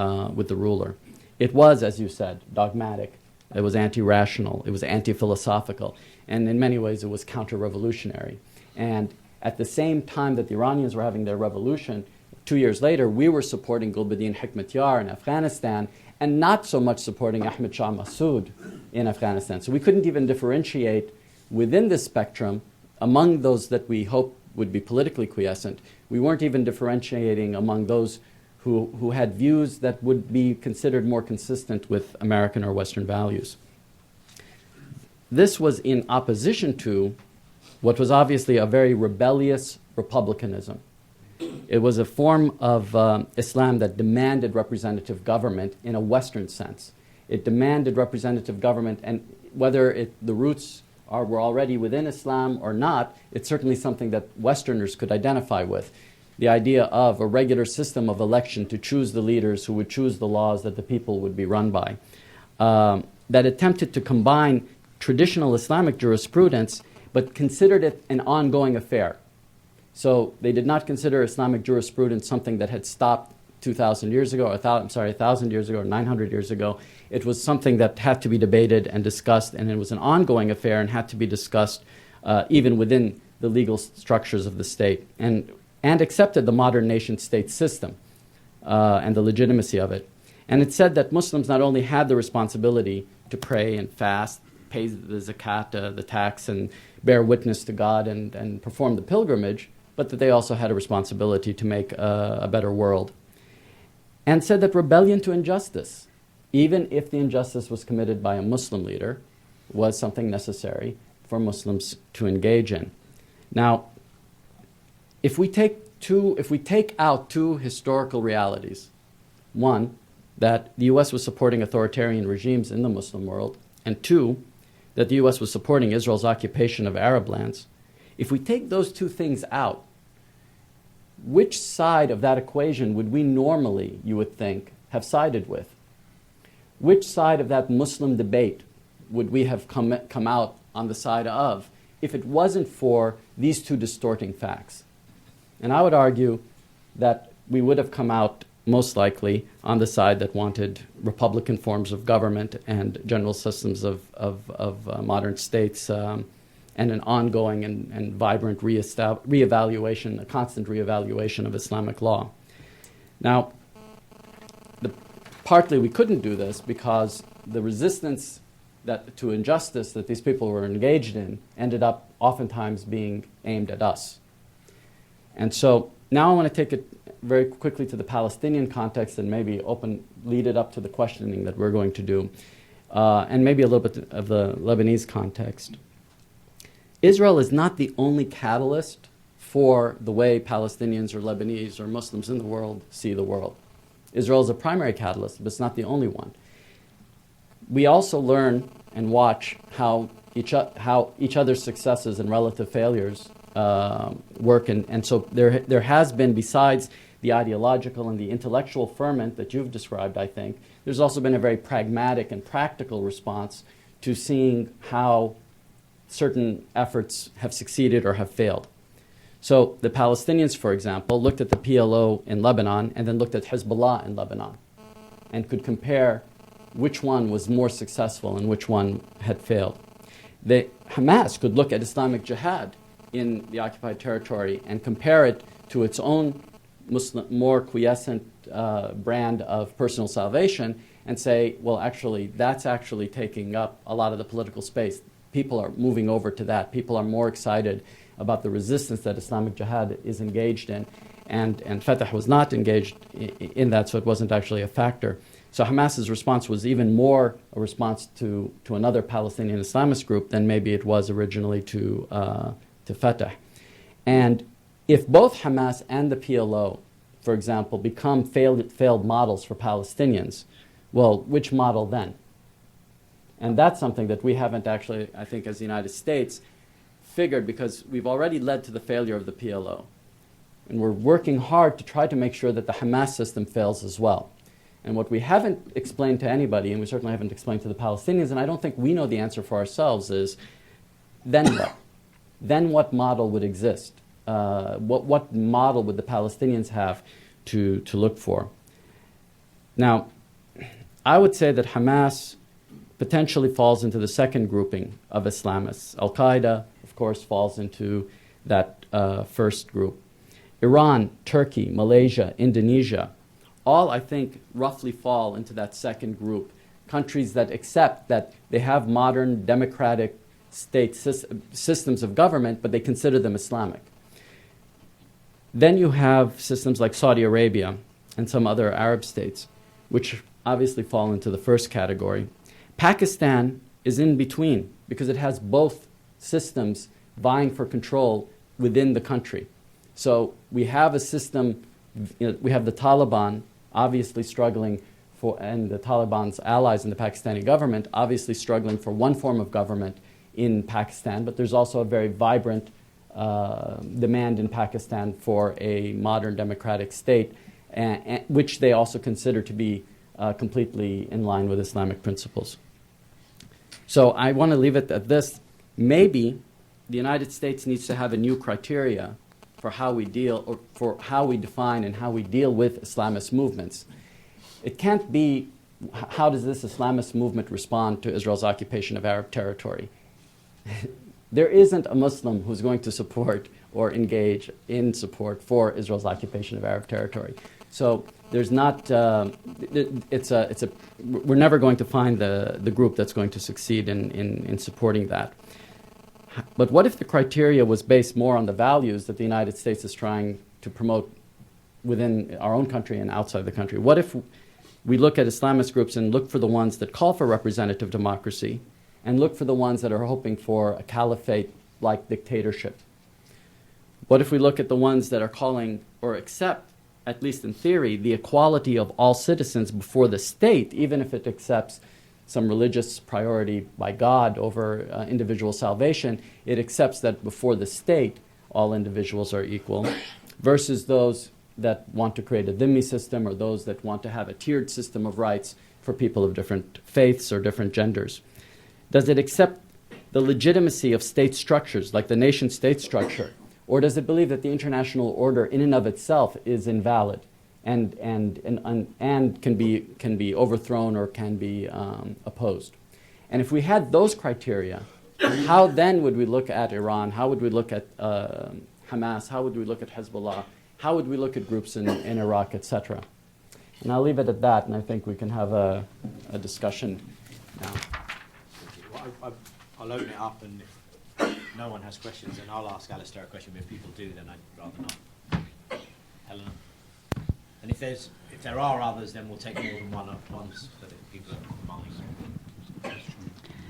ruler. It was, as you said, dogmatic. It was anti-rational. It was anti-philosophical. And in many ways, it was counter-revolutionary. And at the same time that the Iranians were having their revolution, 2 years later, we were supporting Gulbuddin Hikmatyar in Afghanistan and not so much supporting Ahmed Shah Massoud in Afghanistan. So we couldn't even differentiate within this spectrum among those that we hoped would be politically quiescent. We weren't even differentiating among those who had views that would be considered more consistent with American or Western values. This was in opposition to what was obviously a very rebellious republicanism. It was a form of Islam that demanded representative government in a Western sense. It demanded representative government, and whether the roots were already within Islam or not, it's certainly something that Westerners could identify with. The idea of a regular system of election to choose the leaders who would choose the laws that the people would be run by. That attempted to combine traditional Islamic jurisprudence, but considered it an ongoing affair. So they did not consider Islamic jurisprudence something that had stopped 2,000 years ago, 1,000 years ago, or 900 years ago. It was something that had to be debated and discussed, and it was an ongoing affair and had to be discussed even within the legal structures of the state, and accepted the modern nation-state system and the legitimacy of it. And it said that Muslims not only had the responsibility to pray and fast, pay the zakat, the tax, and bear witness to God and perform the pilgrimage, but that they also had a responsibility to make a better world. And said that rebellion to injustice, even if the injustice was committed by a Muslim leader, was something necessary for Muslims to engage in. Now, if we take out two historical realities, one, that the U.S. was supporting authoritarian regimes in the Muslim world, and two, that the U.S. was supporting Israel's occupation of Arab lands, if we take those two things out, which side of that equation would we normally, you would think, have sided with? Which side of that Muslim debate would we have come out on the side of if it wasn't for these two distorting facts? And I would argue that we would have come out most likely on the side that wanted republican forms of government and general systems of modern states and an ongoing and vibrant reevaluation, a constant reevaluation of Islamic law. Now, partly we couldn't do this because the resistance to injustice that these people were engaged in ended up oftentimes being aimed at us. And so now I want to take it very quickly to the Palestinian context and maybe lead it up to the questioning that we're going to do, and maybe a little bit of the Lebanese context. Israel is not the only catalyst for the way Palestinians or Lebanese or Muslims in the world see the world. Israel is a primary catalyst, but it's not the only one. We also learn and watch how each other's successes and relative failures work, and so there has been, besides the ideological and the intellectual ferment that you've described, I think, there's also been a very pragmatic and practical response to seeing how certain efforts have succeeded or have failed. So the Palestinians, for example, looked at the PLO in Lebanon and then looked at Hizbollah in Lebanon and could compare which one was more successful and which one had failed. The Hamas could look at Islamic Jihad in the occupied territory and compare it to its own Muslim, more quiescent brand of personal salvation and say, well, actually, that's actually taking up a lot of the political space. People are moving over to that. People are more excited about the resistance that Islamic Jihad is engaged in. and Fatah was not engaged in that, so it wasn't actually a factor. So Hamas's response was even more a response to another Palestinian Islamist group than maybe it was originally to Fatah. And if both Hamas and the PLO, for example, become failed models for Palestinians, well, which model then? And that's something that we haven't actually, I think, as the United States, figured, because we've already led to the failure of the PLO. And we're working hard to try to make sure that the Hamas system fails as well. And what we haven't explained to anybody, and we certainly haven't explained to the Palestinians, and I don't think we know the answer for ourselves, is then what? Then what model would exist? What model would the Palestinians have to look for? Now, I would say that Hamas potentially falls into the second grouping of Islamists. Al-Qaeda, of course, falls into that first group. Iran, Turkey, Malaysia, Indonesia, all, I think, roughly fall into that second group. Countries that accept that they have modern democratic state systems of government, but they consider them Islamic. Then you have systems like Saudi Arabia and some other Arab states, which obviously fall into the first category. Pakistan is in between because it has both systems vying for control within the country. So we have a system, we have the Taliban obviously struggling for, and the Taliban's allies in the Pakistani government obviously struggling for one form of government in Pakistan, but there's also a very vibrant demand in Pakistan for a modern democratic state, which they also consider to be completely in line with Islamic principles. So I want to leave it at this. Maybe the United States needs to have a new criteria for how we deal, or for how we define and how we deal with Islamist movements. It can't be, how does this Islamist movement respond to Israel's occupation of Arab territory? There isn't a Muslim who's going to support or engage in support for Israel's occupation of Arab territory. So there's not, we're never going to find the group that's going to succeed in supporting that. But what if the criteria was based more on the values that the United States is trying to promote within our own country and outside the country? What if we look at Islamist groups and look for the ones that call for representative democracy and look for the ones that are hoping for a caliphate-like dictatorship? What if we look at the ones that are calling or accept, at least in theory, the equality of all citizens before the state, even if it accepts some religious priority by God over individual salvation? It accepts that before the state, all individuals are equal, versus those that want to create a dhimmi system, or those that want to have a tiered system of rights for people of different faiths or different genders. Does it accept the legitimacy of state structures, like the nation-state structure, or does it believe that the international order in and of itself is invalid and can be overthrown or can be opposed? And if we had those criteria, how then would we look at Iran? How would we look at Hamas? How would we look at Hezbollah? How would we look at groups in Iraq, etc.? And I'll leave it at that, and I think we can have a discussion now. Well, I'll open it up, and if no one has questions, then I'll ask Alastair a question. But if people do, then I'd rather not. Helena? And if there are others, then we'll take more than one at once, so that people are mind.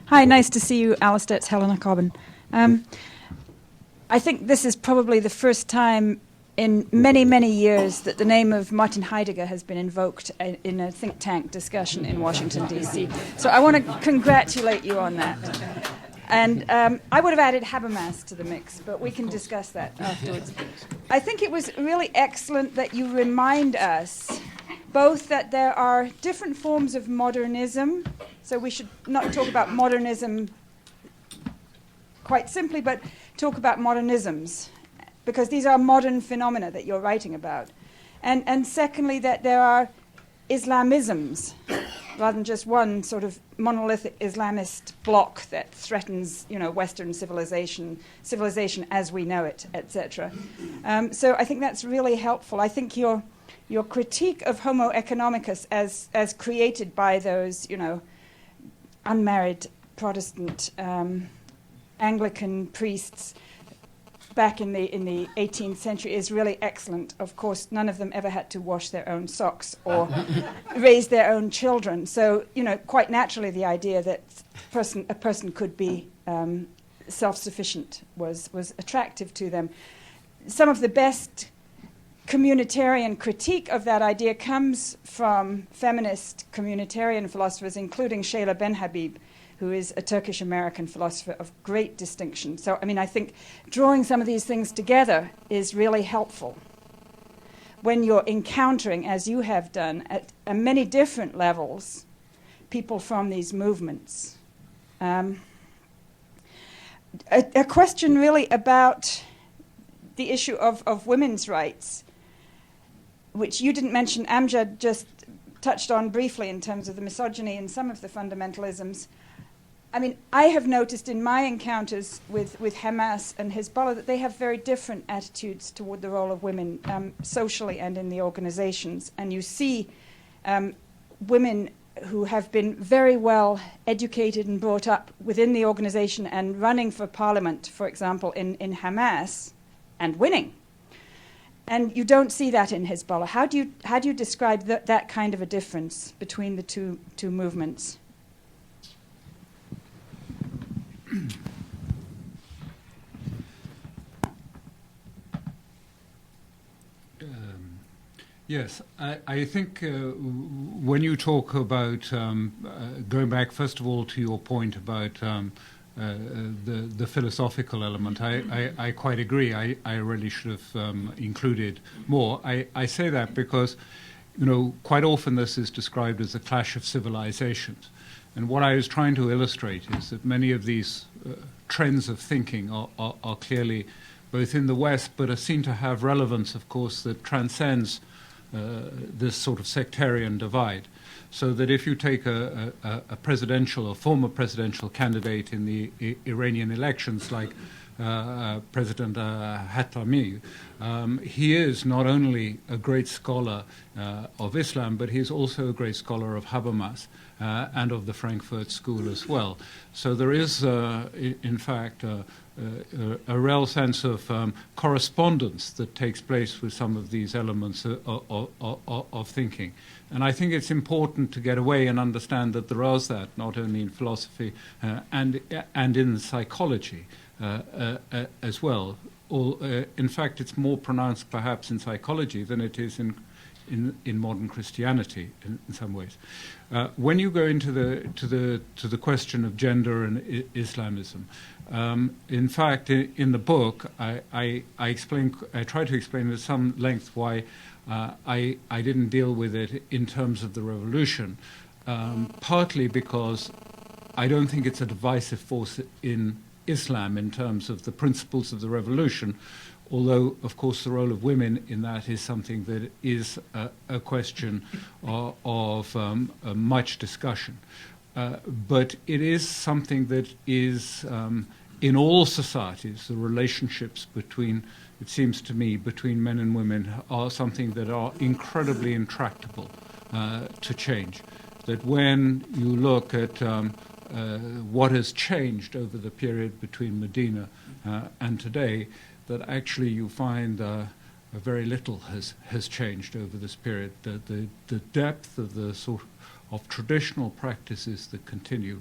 Hi, nice to see you, Alastair. It's Helena Cobban. I think this is probably the first time in many, many years that the name of Martin Heidegger has been invoked in a think tank discussion in Washington, D.C. So I want to congratulate you on that. And I would have added Habermas to the mix, but we can discuss that afterwards. I think it was really excellent that you remind us both that there are different forms of modernism, so we should not talk about modernism quite simply, but talk about modernisms, because these are modern phenomena that you're writing about. And secondly, that there are Islamisms, rather than just one sort of monolithic Islamist bloc that threatens, Western civilization as we know it, etc. So I think that's really helpful. I think your critique of Homo economicus as created by those, unmarried Protestant Anglican priests back in the 18th century is really excellent. Of course, none of them ever had to wash their own socks or raise their own children. So, quite naturally, the idea that a person could be self-sufficient was attractive to them. Some of the best communitarian critique of that idea comes from feminist communitarian philosophers, including Sheila Ben-Habib, who is a Turkish-American philosopher of great distinction. So, I think drawing some of these things together is really helpful when you're encountering, as you have done, at many different levels, people from these movements. A question really about the issue of women's rights, which you didn't mention. Amjad just touched on briefly in terms of the misogyny and some of the fundamentalisms. I have noticed in my encounters with Hamas and Hizbollah that they have very different attitudes toward the role of women socially and in the organizations. And you see women who have been very well educated and brought up within the organization and running for parliament, for example, in Hamas, and winning. And you don't see that in Hizbollah. How do you describe that kind of a difference between the two movements? Yes, I think when you talk about going back, first of all, to your point about the philosophical element, I quite agree. I really should have included more. I say that because, quite often this is described as a clash of civilizations. And what I was trying to illustrate is that many of these trends of thinking are clearly both in the West, but are seen to have relevance, of course, that transcends this sort of sectarian divide. So that if you take a presidential or former presidential candidate in the Iranian elections, like President Hatami, he is not only a great scholar of Islam, but he's also a great scholar of Habermas and of the Frankfurt School as well. So there is, in fact, a real sense of correspondence that takes place with some of these elements of thinking. And I think it's important to get away and understand that there is that, not only in philosophy and in psychology as well. In fact, it's more pronounced perhaps in psychology than it is in modern Christianity in some ways. When you go into the question of gender and Islamism, in fact, in the book, I try to explain at some length why I didn't deal with it in terms of the revolution, partly because I don't think it's a divisive force in Islam in terms of the principles of the revolution, although, of course, the role of women in that is something that is a question of much discussion. But it is something that is, in all societies, the relationships between, it seems to me, between men and women are something that are incredibly intractable to change. That when you look at what has changed over the period between Medina and today, that actually you find very little has changed over this period. The depth of the sort of traditional practices that continue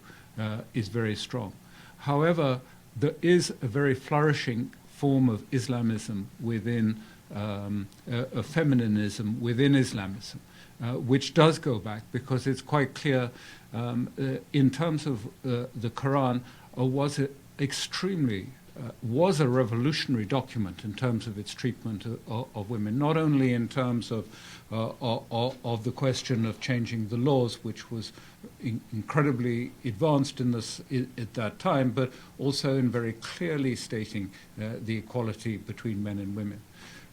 is very strong. However, there is a very flourishing form of Islamism within, of feminism within Islamism, which does go back, because it's quite clear in terms of the Quran was a revolutionary document in terms of its treatment of women, not only in terms of the question of changing the laws, which was incredibly advanced at that time, but also in very clearly stating the equality between men and women.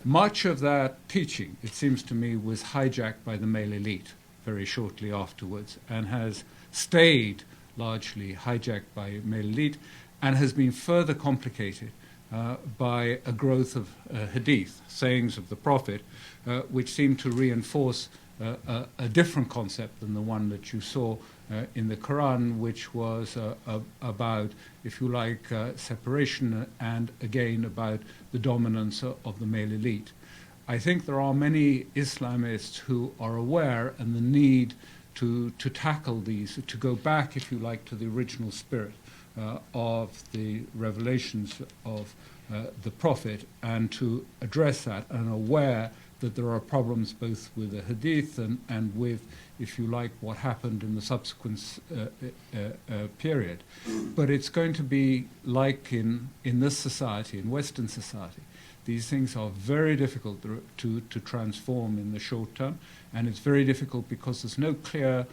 Much of that teaching, it seems to me, was hijacked by the male elite very shortly afterwards, and has stayed largely hijacked by male elite, and has been further complicated by a growth of hadith, sayings of the Prophet, which seem to reinforce a different concept than the one that you saw in the Quran, which was about, if you like, separation, and again about the dominance of the male elite. I think there are many Islamists who are aware and the need to tackle these, to go back, if you like, to the original spirit of the revelations of the Prophet, and to address that, and aware that there are problems both with the Hadith and with, if you like, what happened in the subsequent period. But it's going to be like in this society, in Western society. These things are very difficult to transform in the short term, and it's very difficult because there's no clear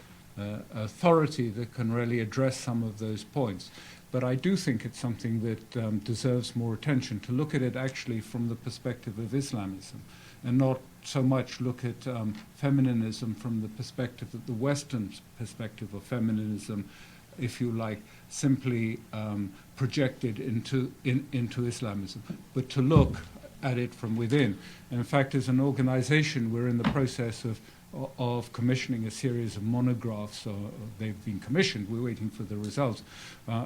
authority that can really address some of those points. But I do think it's something that deserves more attention, to look at it actually from the perspective of Islamism, and not so much look at feminism from the perspective of the Western perspective of feminism, if you like, simply projected into Islamism, but to look at it from within. And in fact, as an organization, we're in the process of commissioning a series of monographs. They've been commissioned, we're waiting for the results,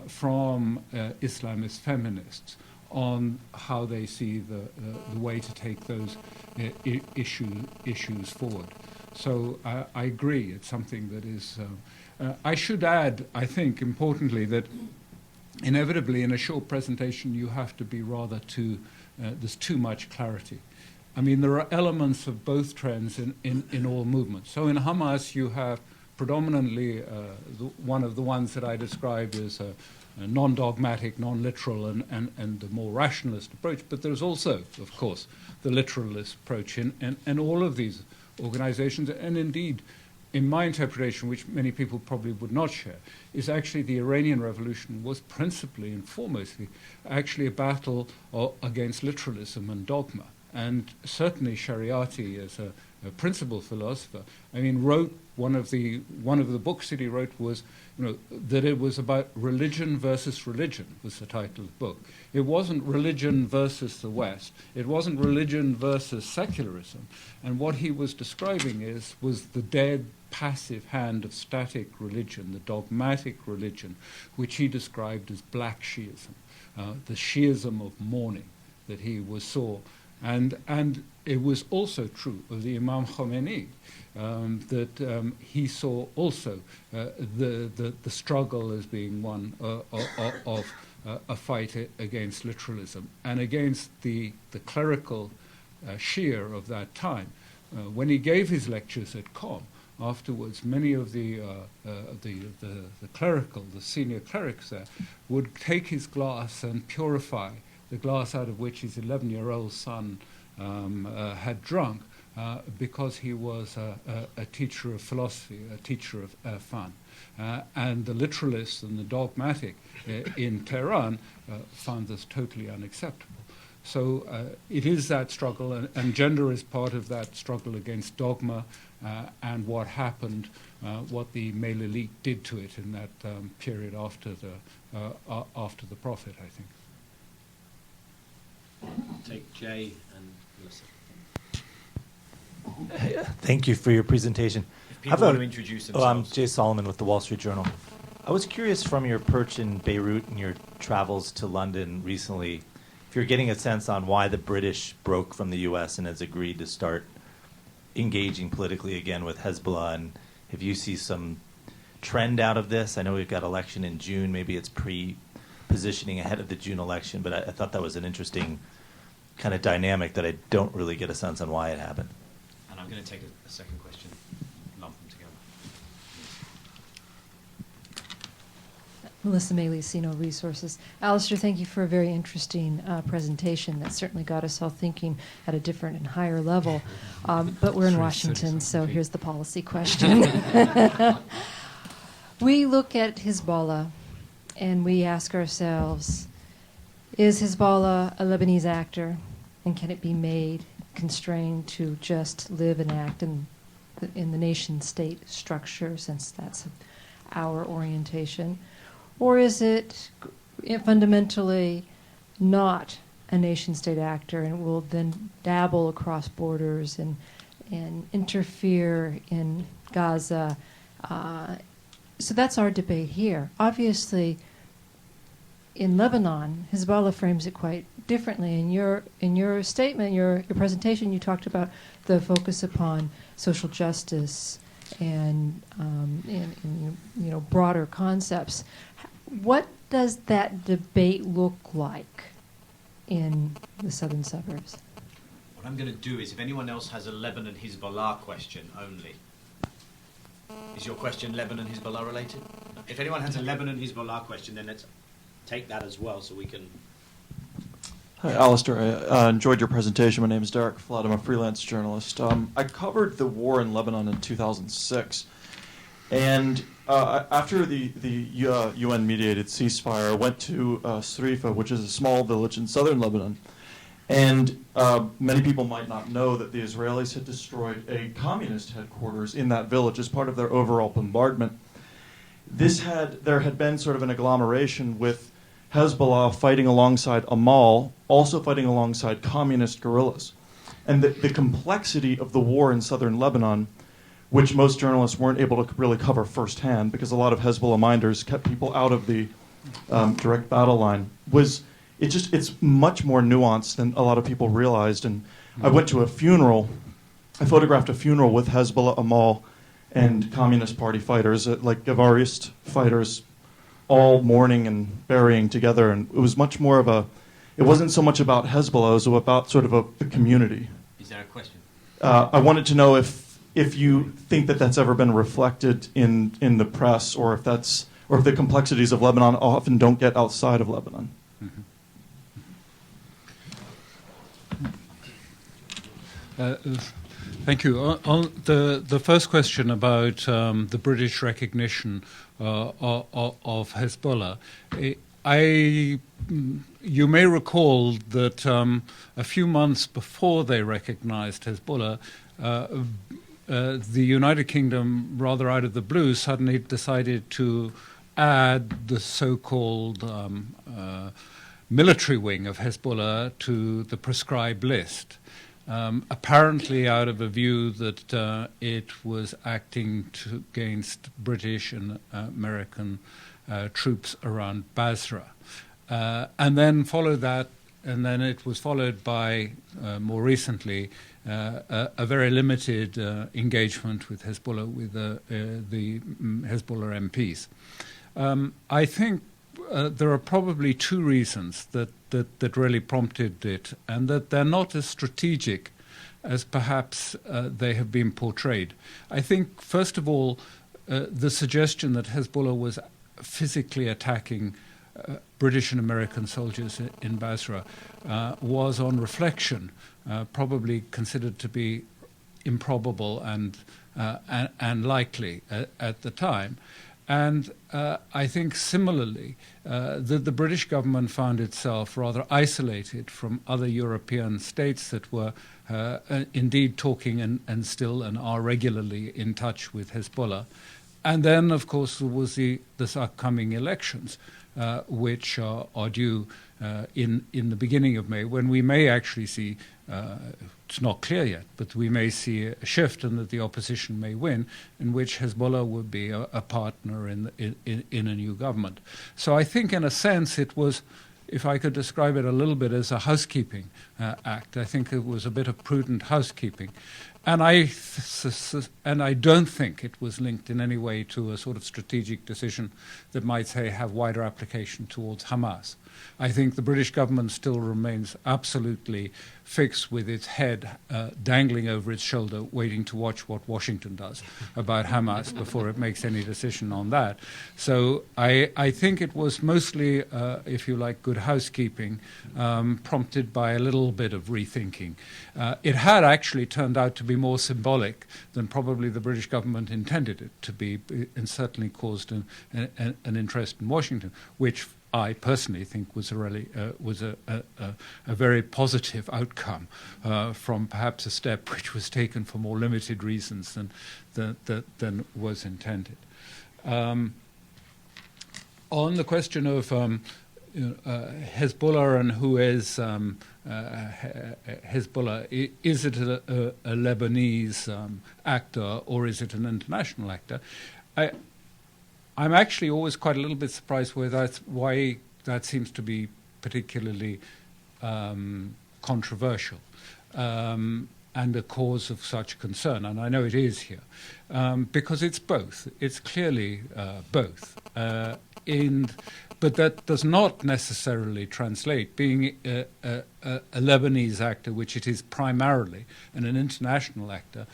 from Islamist feminists on how they see the way to take those issues forward. So I agree, it's something that is... I should add, I think, importantly, that inevitably in a short presentation you have to be rather too... there's too much clarity. I mean, there are elements of both trends in all movements. So in Hamas you have predominantly one of the ones that I described as a non-dogmatic, non-literal, and the more rationalist approach. But there's also, of course, the literalist approach in all of these organizations. And indeed, in my interpretation, which many people probably would not share, is actually the Iranian Revolution was principally and foremostly actually a battle against literalism and dogma. And certainly Shariati, as a principal philosopher, I mean, wrote one of the books that he wrote was, that it was about religion versus religion was the title of the book. It wasn't religion versus the West. It wasn't religion versus secularism. And what he was describing was the dead, passive hand of static religion, the dogmatic religion, which he described as black Shiism, the Shiism of mourning that he saw. And it was also true of the Imam Khomeini, that he saw also the struggle as being one of a fight against literalism and against the clerical Shia of that time. When he gave his lectures at Qom, afterwards, many of the clerical, the senior clerics there, would take his glass and purify the glass out of which his 11-year-old son had drunk, because he was a teacher of philosophy, a teacher of fun. And the literalists and the dogmatic in Tehran found this totally unacceptable. So it is that struggle, and gender is part of that struggle against dogma, and what happened, what the male elite did to it in that period after the Prophet, I think. Take Jay and Melissa. Thank you for your presentation. If people want to introduce themselves. I'm Jay Solomon with the Wall Street Journal. I was curious, from your perch in Beirut and your travels to London recently, if you're getting a sense on why the British broke from the U.S. and has agreed to start engaging politically again with Hezbollah, and if you see some trend out of this. I know we've got election in June. Maybe it's positioning ahead of the June election, but I thought that was an interesting kind of dynamic that I don't really get a sense on why it happened. And I'm going to take a second question, lump them together. Melissa Maley, Sino Resources. Alastair, thank you for a very interesting presentation that certainly got us all thinking at a different and higher level. But we're in Washington, so here's the policy question. We look at Hizbollah and we ask ourselves, is Hezbollah a Lebanese actor, and can it be made constrained to just live and act in the nation-state structure, since that's our orientation? Or is it fundamentally not a nation-state actor and will then dabble across borders and interfere in Gaza So that's our debate here. Obviously, in Lebanon, Hezbollah frames it quite differently. In your statement, your presentation, you talked about the focus upon social justice and broader concepts. What does that debate look like in the southern suburbs? What I'm going to do is, if anyone else has a Lebanon Hezbollah question only, is your question Lebanon Hezbollah related? If anyone has a Lebanon Hezbollah question, then let's take that as well, so we can. Hi, Alastair. I enjoyed your presentation. My name is Derek Flood. I'm a freelance journalist. I covered the war in Lebanon in 2006. And after the UN-mediated ceasefire, I went to Srifa, which is a small village in southern Lebanon. And many people might not know that the Israelis had destroyed a communist headquarters in that village as part of their overall bombardment. There had been sort of an agglomeration with Hezbollah fighting alongside Amal, also fighting alongside communist guerrillas. And the complexity of the war in southern Lebanon, which most journalists weren't able to really cover firsthand because a lot of Hezbollah minders kept people out of the direct battle line, it's much more nuanced than a lot of people realized. And I went to a funeral. I photographed a funeral with Hezbollah, Amal, and Communist Party fighters, like Gavarist fighters, all mourning and burying together. And it was much more of it wasn't so much about Hezbollah, it was about sort of the community. Is there a question? I wanted to know if you think that that's ever been reflected in the press, or if the complexities of Lebanon often don't get outside of Lebanon. Mm-hmm. Thank you. On the first question about the British recognition of Hezbollah, you may recall that a few months before they recognized Hezbollah, the United Kingdom, rather out of the blue, suddenly decided to add the so-called military wing of Hezbollah to the proscribed list. Apparently out of a view that it was acting against British and American troops around Basra. And then it was followed by, more recently, a very limited engagement with Hezbollah, with the Hezbollah MPs. I think there are probably two reasons that really prompted it, and that they're not as strategic as perhaps they have been portrayed. I think, first of all, the suggestion that Hezbollah was physically attacking British and American soldiers in Basra was, on reflection, probably considered to be improbable and likely at the time. And I think similarly that the British government found itself rather isolated from other European states that were indeed talking and still and are regularly in touch with Hezbollah. And then, of course, there was this upcoming elections, which are due in the beginning of May, when we may actually see, it's not clear yet, but we may see a shift and that the opposition may win, in which Hezbollah would be a partner in a new government. So I think, in a sense, it was, if I could describe it a little bit as a housekeeping act, I think it was a bit of prudent housekeeping. And I don't think it was linked in any way to a sort of strategic decision that might, say, have wider application towards Hamas. I think the British government still remains absolutely fixed with its head dangling over its shoulder, waiting to watch what Washington does about Hamas before it makes any decision on that. So I think it was mostly, if you like, good housekeeping, prompted by a little bit of rethinking. It had actually turned out to be more symbolic than probably the British government intended it to be, and certainly caused an interest in Washington, which I personally think was a very positive outcome from perhaps a step which was taken for more limited reasons than was intended. On the question of Hezbollah and who is Hezbollah, is it a Lebanese actor or is it an international actor? I'm actually always quite a little bit surprised why that seems to be particularly controversial and a cause of such concern. And I know it is here, because it's both. It's clearly both. But that does not necessarily translate, being a Lebanese actor, which it is primarily, and an international actor,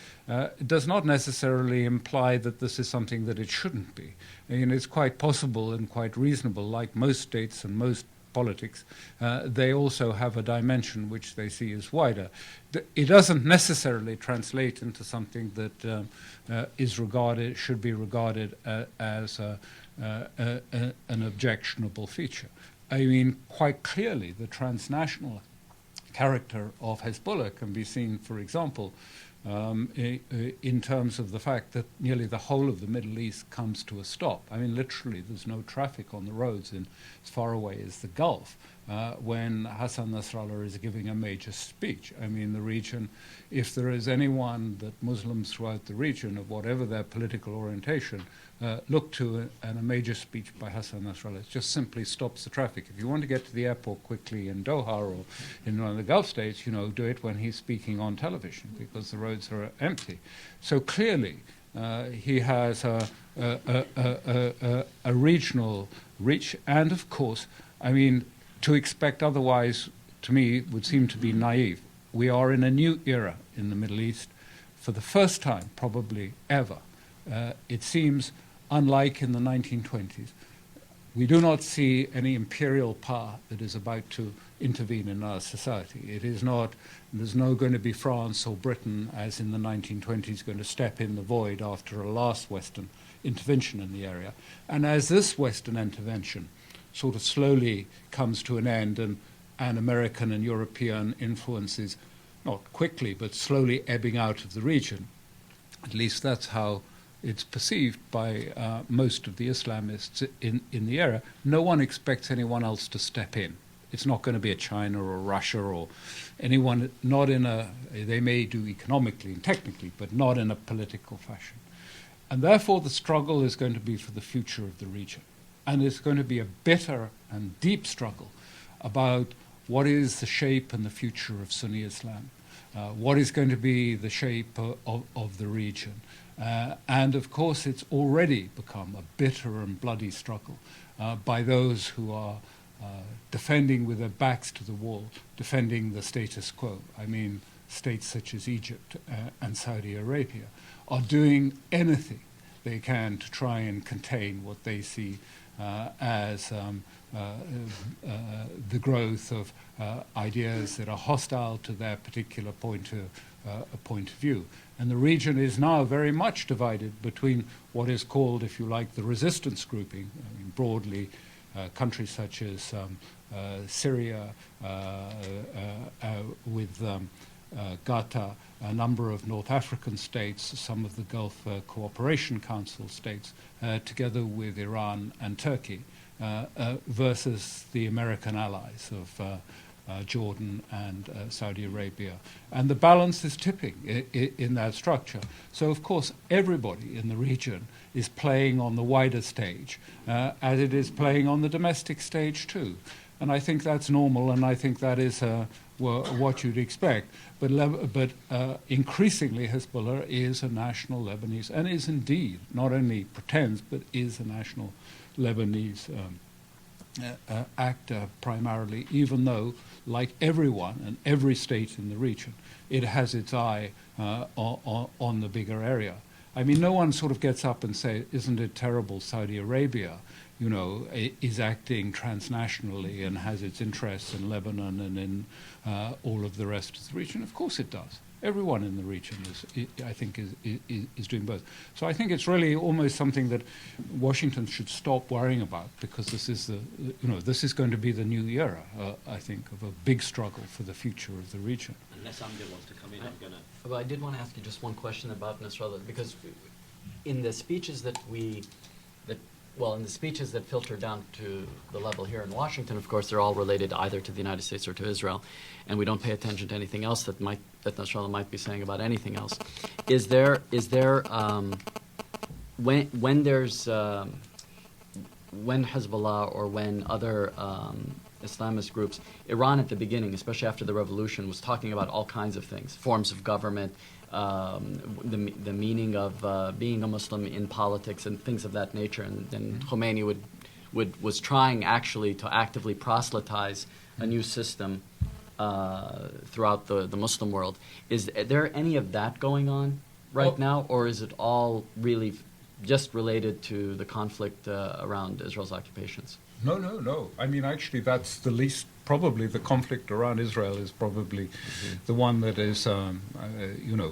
does not necessarily imply that this is something that it shouldn't be. It's quite possible and quite reasonable, like most states and most politics, they also have a dimension which they see as wider. It doesn't necessarily translate into something that should be regarded as an objectionable feature. I mean, quite clearly, the transnational character of Hezbollah can be seen, for example, in terms of the fact that nearly the whole of the Middle East comes to a stop. I mean, literally, there's no traffic on the roads as far away as the Gulf when Hassan Nasrallah is giving a major speech. I mean, the region, if there is anyone that Muslims throughout the region, of whatever their political orientation, look to, and a major speech by Hassan Nasrallah, it just simply stops the traffic. If you want to get to the airport quickly in Doha or in one of the Gulf states, do it when he's speaking on television, because the roads are empty. So clearly, he has a regional reach, and of course, I mean, to expect otherwise, to me, would seem to be naive. We are in a new era in the Middle East for the first time, probably ever. It seems unlike in the 1920s. We do not see any imperial power that is about to intervene in our society. It is not, there's no going to be France or Britain, as in the 1920s, going to step in the void after a last Western intervention in the area. And as this Western intervention sort of slowly comes to an end, and American and European influences, not quickly, but slowly ebbing out of the region, at least that's how it's perceived by most of the Islamists in the area, no one expects anyone else to step in. It's not going to be a China or Russia or anyone, not in a, they may do economically and technically, but not in a political fashion. And therefore the struggle is going to be for the future of the region. And it's going to be a bitter and deep struggle about what is the shape and the future of Sunni Islam, what is going to be the shape of the region. And of course, it's already become a bitter and bloody struggle by those who are defending with their backs to the wall, defending the status quo. I mean, states such as Egypt and Saudi Arabia are doing anything they can to try and contain what they see as the growth of ideas that are hostile to their particular point of view. And the region is now very much divided between what is called, if you like, the resistance grouping, I mean, broadly countries such as Syria with Qatar, a number of North African states, some of the Gulf Cooperation Council states, together with Iran and Turkey, versus the American allies of Jordan and Saudi Arabia. And the balance is tipping in that structure. So, of course, everybody in the region is playing on the wider stage, as it is playing on the domestic stage too. And I think that's normal, and I think that is what you'd expect. But increasingly, Hezbollah is a national Lebanese, and is indeed, not only pretends, but is a national Lebanese actor primarily, even though, like everyone and every state in the region, it has its eye on the bigger area. I mean, no one sort of gets up and says, isn't it terrible Saudi Arabia, you know, is acting transnationally and has its interests in Lebanon and in all of the rest of the region? Of course it does. Everyone in the region is doing both. So I think it's really almost something that Washington should stop worrying about, because this is this is going to be the new era, I think, of a big struggle for the future of the region. Unless Amjad wants to come in, I'm gonna. Well, I did want to ask you just one question about Nasrallah, because in the speeches that in the speeches that filter down to the level here in Washington, of course, they're all related either to the United States or to Israel, and we don't pay attention to anything else that Nasrallah might be saying about anything else. Is there when there's when Hezbollah or when other Islamist groups, Iran at the beginning, especially after the revolution, was talking about all kinds of things, forms of government, the meaning of being a Muslim in politics and things of that nature. And then Khomeini was trying actually to actively proselytize a new system throughout the Muslim world. Is there any of that going on right now, or is it all really just related to the conflict around Israel's occupations? No. I mean, actually, that's the least, probably the conflict around Israel is probably the one that is,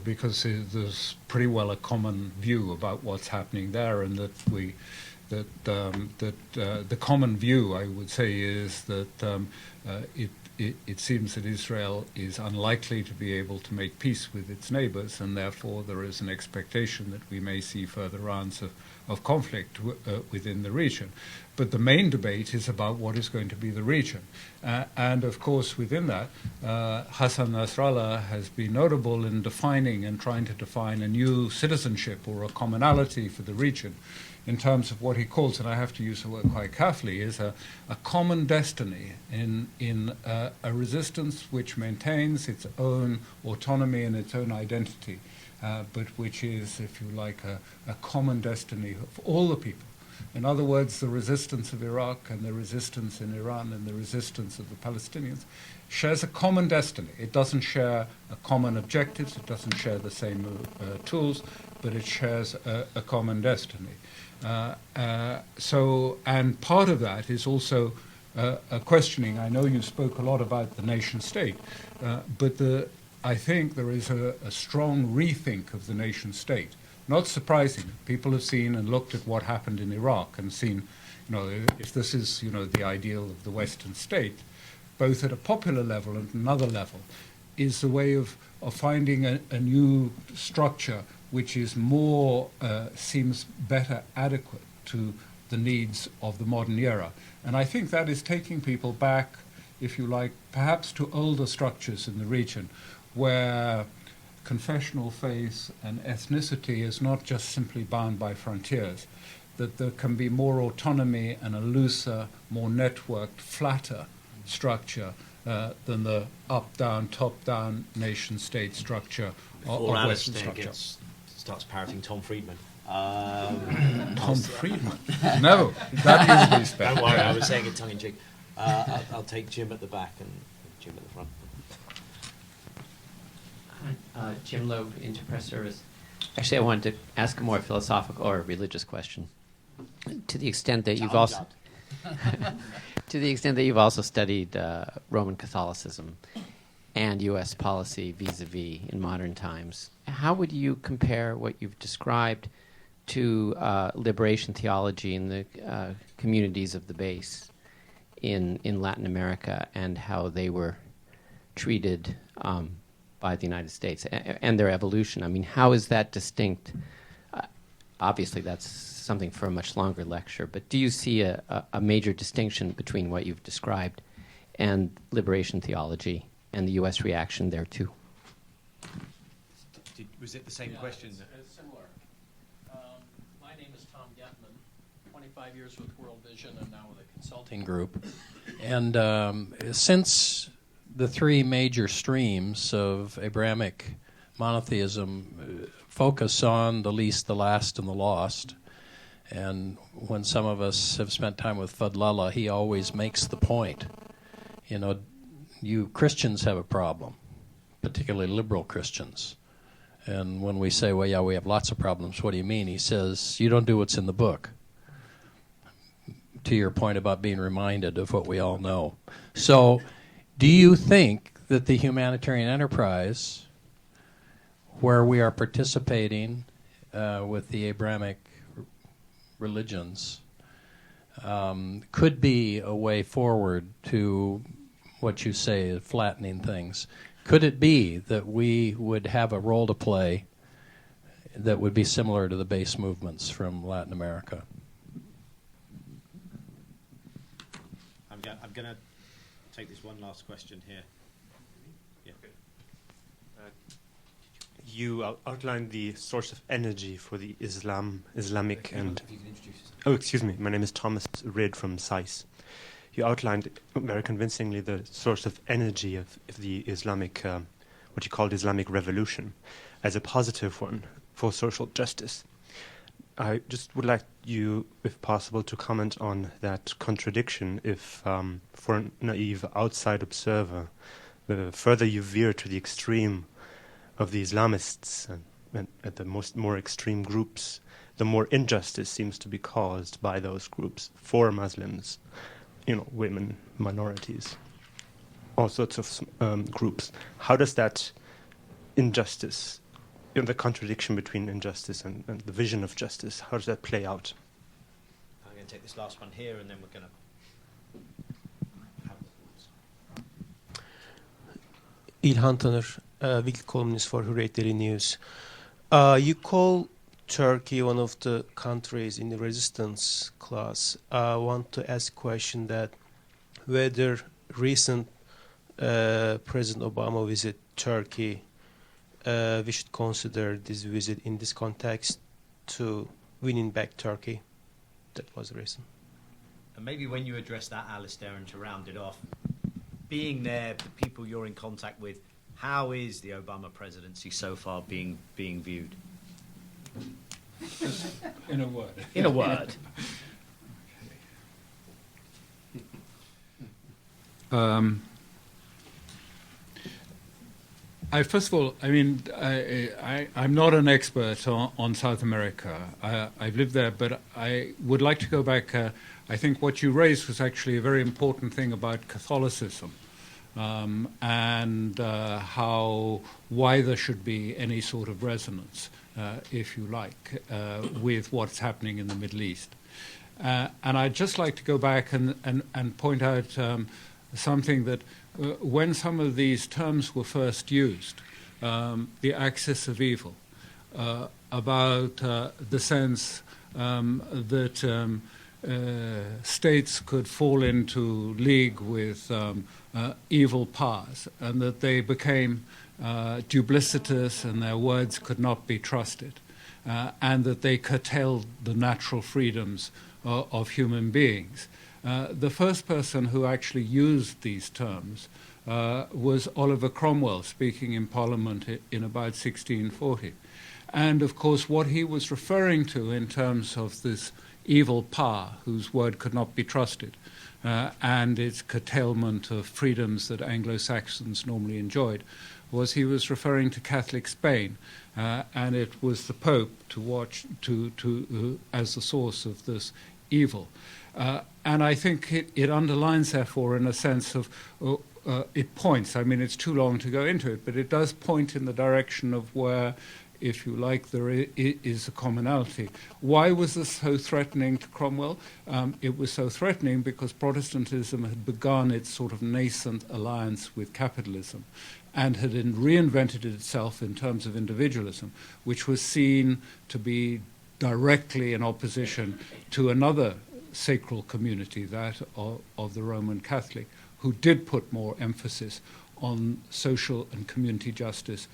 because there's pretty well a common view about what's happening there, and that the common view, I would say, is that it seems that Israel is unlikely to be able to make peace with its neighbors, and therefore there is an expectation that we may see further rounds of conflict within the region. But the main debate is about what is going to be the region. And of course, within that, Hassan Nasrallah has been notable in defining and trying to define a new citizenship or a commonality for the region in terms of what he calls, and I have to use the word quite carefully, is a common destiny in a resistance which maintains its own autonomy and its own identity, but which is, if you like, a common destiny of all the people. In other words, the resistance of Iraq and the resistance in Iran and the resistance of the Palestinians shares a common destiny. It doesn't share a common objectives, it doesn't share the same tools, but it shares a common destiny. And part of that is also a questioning. I know you spoke a lot about the nation state, but I think there is a strong rethink of the nation state. Not surprising. People have seen and looked at what happened in Iraq and seen, if this is, the ideal of the Western state, both at a popular level and another level, is the way of finding a new structure which is more, seems better adequate to the needs of the modern era. And I think that is taking people back, if you like, perhaps to older structures in the region, where confessional faith and ethnicity is not just simply bound by frontiers, that there can be more autonomy and a looser, more networked, flatter structure than the up-down, top-down nation-state structure of Western structure. Starts parroting Tom Friedman. Tom Friedman? No, that is respect. Don't worry, I was saying it tongue-in-cheek. I'll take Jim at the back and Jim at the front. Jim Loeb, Interpress Service. Actually, I wanted to ask a more philosophical or religious question. To the extent that you've also, studied Roman Catholicism and U.S. policy vis-a-vis in modern times, how would you compare what you've described to liberation theology in the communities of the base in Latin America and how they were treated by the United States and their evolution? I mean, how is that distinct? Obviously, that's something for a much longer lecture, but do you see a major distinction between what you've described and liberation theology and the U.S. reaction there, too? Was it the same question? It's similar. My name is Tom Getman, 25 years with World Vision and now with a consulting group. And since the three major streams of Abrahamic monotheism focus on the least, the last, and the lost. And when some of us have spent time with Fadlallah, he always makes the point, you Christians have a problem, particularly liberal Christians. And when we say, well, yeah, we have lots of problems, what do you mean? He says, you don't do what's in the book. To your point about being reminded of what we all know. So, do you think that the humanitarian enterprise, where we are participating with the Abrahamic religions, could be a way forward to what you say, flattening things? Could it be that we would have a role to play that would be similar to the base movements from Latin America? I'm going to take this one last question here. Yeah. you outlined the source of energy for the Islamic and... If you can introduce yourself. Oh, excuse me. My name is Thomas Ridd from SAIS. You outlined very convincingly the source of energy of the Islamic, what you called Islamic Revolution, as a positive one for social justice. I just would like you, if possible, to comment on that contradiction if, for a naive outside observer, the further you veer to the extreme of the Islamists and at the more extreme groups, the more injustice seems to be caused by those groups for Muslims, women, minorities, all sorts of groups. How does that injustice, the contradiction between injustice and the vision of justice, how does that play out? I'm going to take this last one here, and then we're going to... İlhan Tanır, weekly columnist for Hürriyet Daily News. You call Turkey one of the countries in the resistance class. I want to ask a question that whether recent President Obama visit Turkey, we should consider this visit in this context to winning back Turkey. That was the reason. And maybe when you address that, Alastair, and to round it off, being there, the people you're in contact with, how is the Obama presidency so far being viewed? In a word. In a word. First of all, I'm not an expert on South America. I've lived there, but I would like to go back. I think what you raised was actually a very important thing about Catholicism, and why there should be any sort of resonance, if you like, with what's happening in the Middle East. And I'd just like to go back and point out something that when some of these terms were first used, the axis of evil, about the sense that states could fall into league with evil powers, and that they became duplicitous and their words could not be trusted, and that they curtailed the natural freedoms of human beings. The first person who actually used these terms was Oliver Cromwell, speaking in Parliament in about 1640. And, of course, what he was referring to in terms of this evil power whose word could not be trusted and its curtailment of freedoms that Anglo-Saxons normally enjoyed, was he was referring to Catholic Spain, and it was the Pope as the source of this evil. And I think it underlines, therefore, in a sense of, it points, it's too long to go into it, but it does point in the direction of where, if you like, there is a commonality. Why was this so threatening to Cromwell? It was so threatening because Protestantism had begun its sort of nascent alliance with capitalism and had reinvented itself in terms of individualism, which was seen to be directly in opposition to another sacral community, that of the Roman Catholic, who did put more emphasis on social and community justice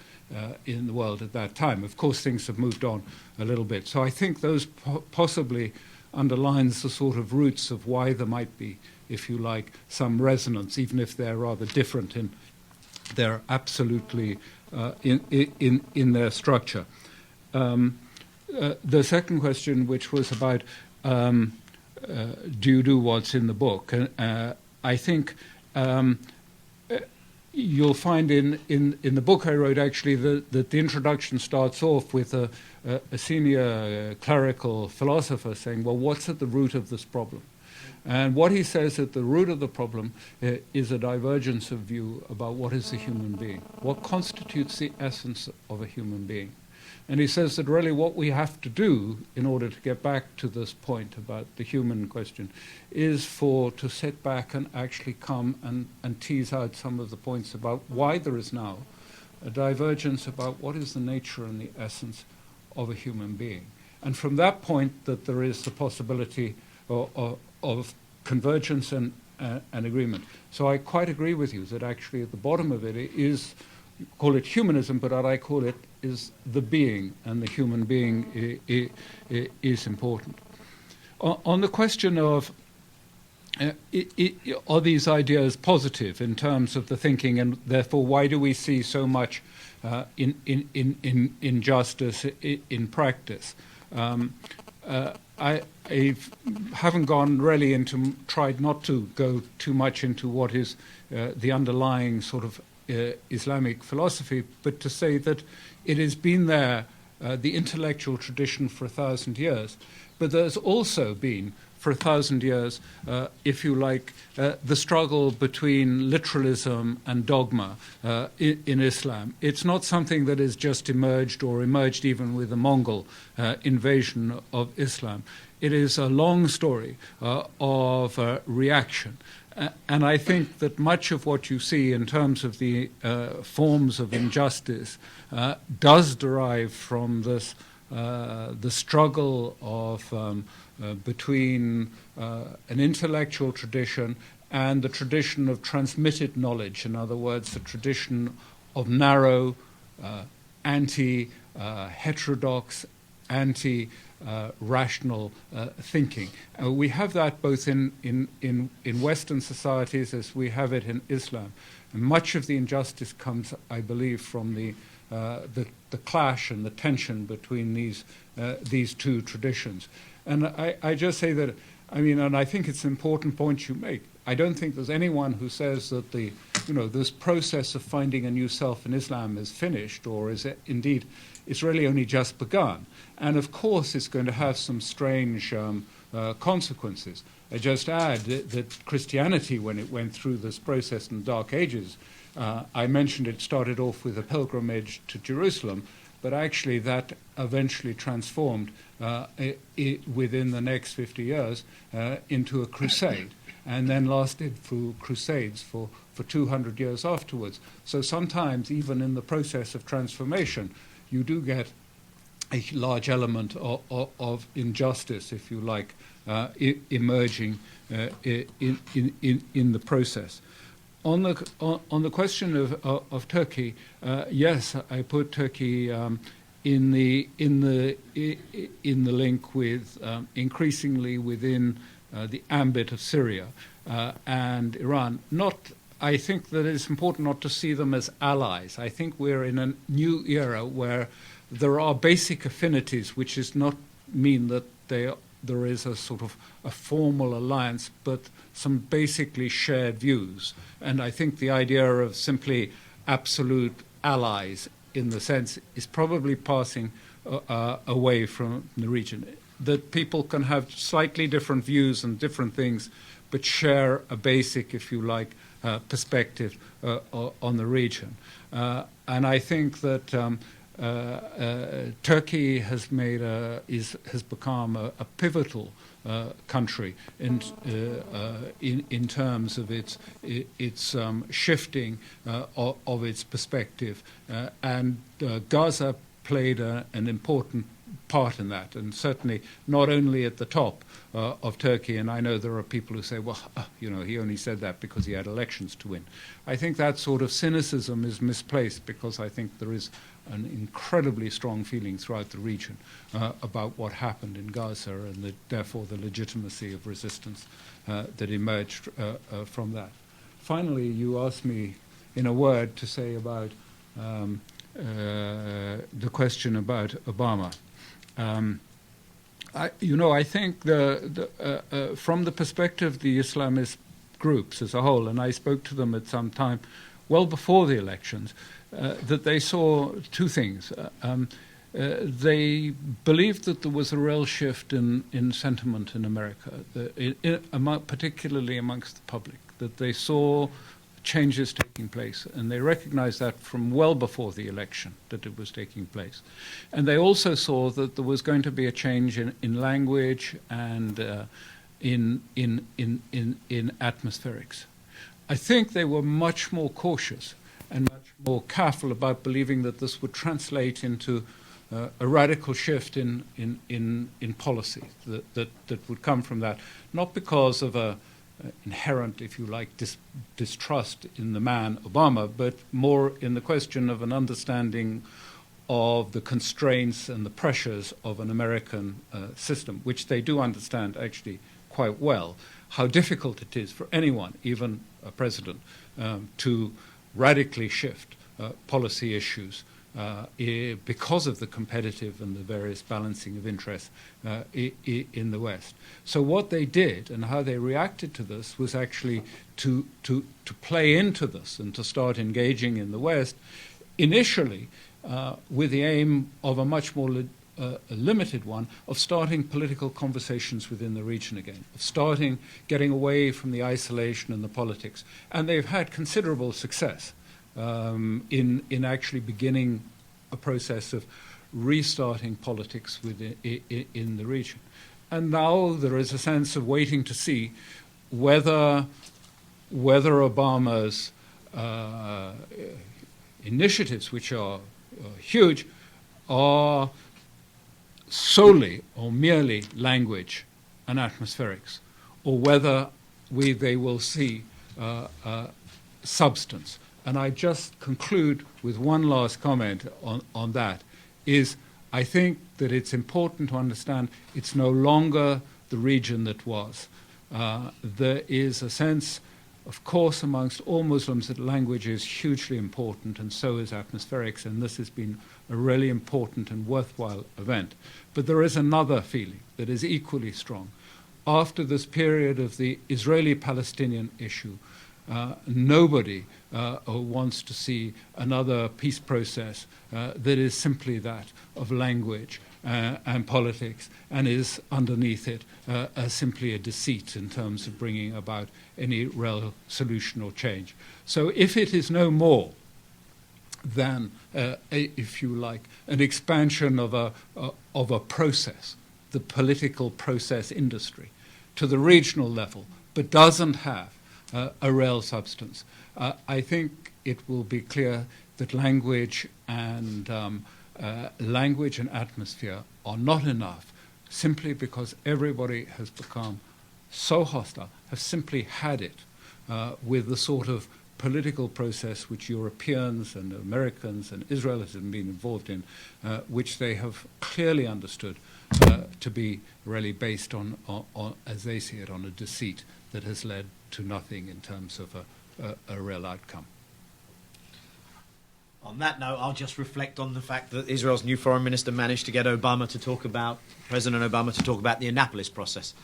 in the world at that time. Of course, things have moved on a little bit. So I think those possibly underlines the sort of roots of why there might be, if you like, some resonance, even if they're rather different in their absolutely in their structure. The second question, which was about do you do what's in the book? I think you'll find in the book I wrote actually that the introduction starts off with a senior clerical philosopher saying, well, what's at the root of this problem? And what he says at the root of the problem is a divergence of view about what is a human being, what constitutes the essence of a human being. And he says that really what we have to do in order to get back to this point about the human question is to sit back and actually come and tease out some of the points about why there is now a divergence about what is the nature and the essence of a human being. And from that point that there is the possibility of convergence and agreement. So I quite agree with you that actually at the bottom of it is, call it humanism, but I call it the being, and the human being is important. On the question of are these ideas positive in terms of the thinking, and therefore why do we see so much injustice in practice? I haven't gone really into, tried not to go too much into what is the underlying sort of Islamic philosophy, but to say that it has been there, the intellectual tradition, for 1,000 years, but there's also been for 1,000 years, if you like, the struggle between literalism and dogma in Islam. It's not something that has just emerged, or emerged even with the Mongol invasion of Islam. It is a long story of reaction. And I think that much of what you see in terms of the forms of injustice does derive from this, the struggle of between an intellectual tradition and the tradition of transmitted knowledge. In other words, the tradition of narrow, anti-heterodox, anti-rational thinking. We have that both in Western societies as we have it in Islam. And much of the injustice comes, I believe, from the clash and the tension between these two traditions. And I just say that, I mean, and I think it's an important point you make. I don't think there's anyone who says that this process of finding a new self in Islam is finished, or is it, indeed, it's really only just begun. And of course, it's going to have some strange consequences. I just add that Christianity, when it went through this process in the Dark Ages, I mentioned it started off with a pilgrimage to Jerusalem, but actually that eventually transformed within the next 50 years into a crusade, and then lasted through crusades for 200 years afterwards. So sometimes, even in the process of transformation, you do get a large element of injustice, if you like, emerging in the process. On the question of Turkey, yes, I put Turkey in the link with increasingly within the ambit of Syria and Iran. I think that it's important not to see them as allies. I think we're in a new era where there are basic affinities, which does not mean that there is a sort of a formal alliance, but some basically shared views. And I think the idea of simply absolute allies, in the sense, is probably passing away from the region. That people can have slightly different views and different things, but share a basic, if you like, perspective on the region. And I think that Turkey has become a pivotal country in terms of its shifting of its perspective, and Gaza played an important part in that, and certainly not only at the top of Turkey. And I know there are people who say, well, he only said that because he had elections to win. I think that sort of cynicism is misplaced, because I think there is an incredibly strong feeling throughout the region about what happened in Gaza, and therefore the legitimacy of resistance that emerged from that. Finally, you asked me in a word to say about the question about Obama. I think from the perspective of the Islamist groups as a whole, and I spoke to them at some time, well before the elections, that they saw two things. They believed that there was a real shift in sentiment in America, particularly amongst the public, that they saw changes taking place, and they recognized that from well before the election, that it was taking place. And they also saw that there was going to be a change in language and in atmospherics. I think they were much more cautious and much more careful about believing that this would translate into a radical shift in policy that would come from that, not because of a inherent, if you like, distrust in the man Obama, but more in the question of an understanding of the constraints and the pressures of an American system, which they do understand actually quite well, how difficult it is for anyone, even a president, to radically shift policy issues because of the competitive and the various balancing of interests in the West. So what they did and how they reacted to this was actually to play into this and to start engaging in the West, initially with the aim of a much more limited one, of starting political conversations within the region again, of getting away from the isolation and the politics. And they've had considerable success in actually beginning a process of restarting politics in the region. And now there is a sense of waiting to see whether Obama's initiatives, which are huge, are solely or merely language and atmospherics, or whether they will see substance. And I just conclude with one last comment on that, is I think that it's important to understand it's no longer the region that was. There is a sense, of course, amongst all Muslims that language is hugely important, and so is atmospherics, and this has been a really important and worthwhile event. But there is another feeling that is equally strong. After this period of the Israeli-Palestinian issue, nobody wants to see another peace process that is simply that of language and politics, and is underneath it simply a deceit in terms of bringing about any real solution or change. So if it is no more than, if you like, an expansion of a process, the political process industry, to the regional level, but doesn't have a real substance, I think it will be clear that language and atmosphere are not enough, simply because everybody has become so hostile, have simply had it with the sort of political process which Europeans and Americans and Israel have been involved in, which they have clearly understood to be really based on, as they see it, on a deceit that has led to nothing in terms of a real outcome. On that note, I'll just reflect on the fact that Israel's new foreign minister managed to get President Obama to talk about the Annapolis process,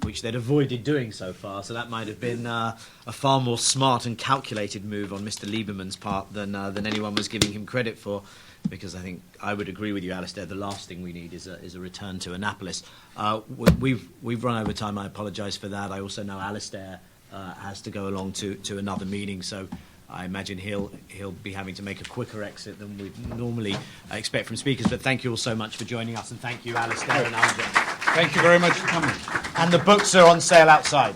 which they'd avoided doing so far. So that might have been a far more smart and calculated move on Mr. Lieberman's part than anyone was giving him credit for. Because I think I would agree with you, Alastair. The last thing we need is a return to Annapolis. We've run over time. I apologise for that. I also know Alastair has to go along to another meeting, so I imagine he'll be having to make a quicker exit than we normally expect from speakers. But thank you all so much for joining us, and thank you, Alastair and Amjad. Thank you very much for coming. And the books are on sale outside.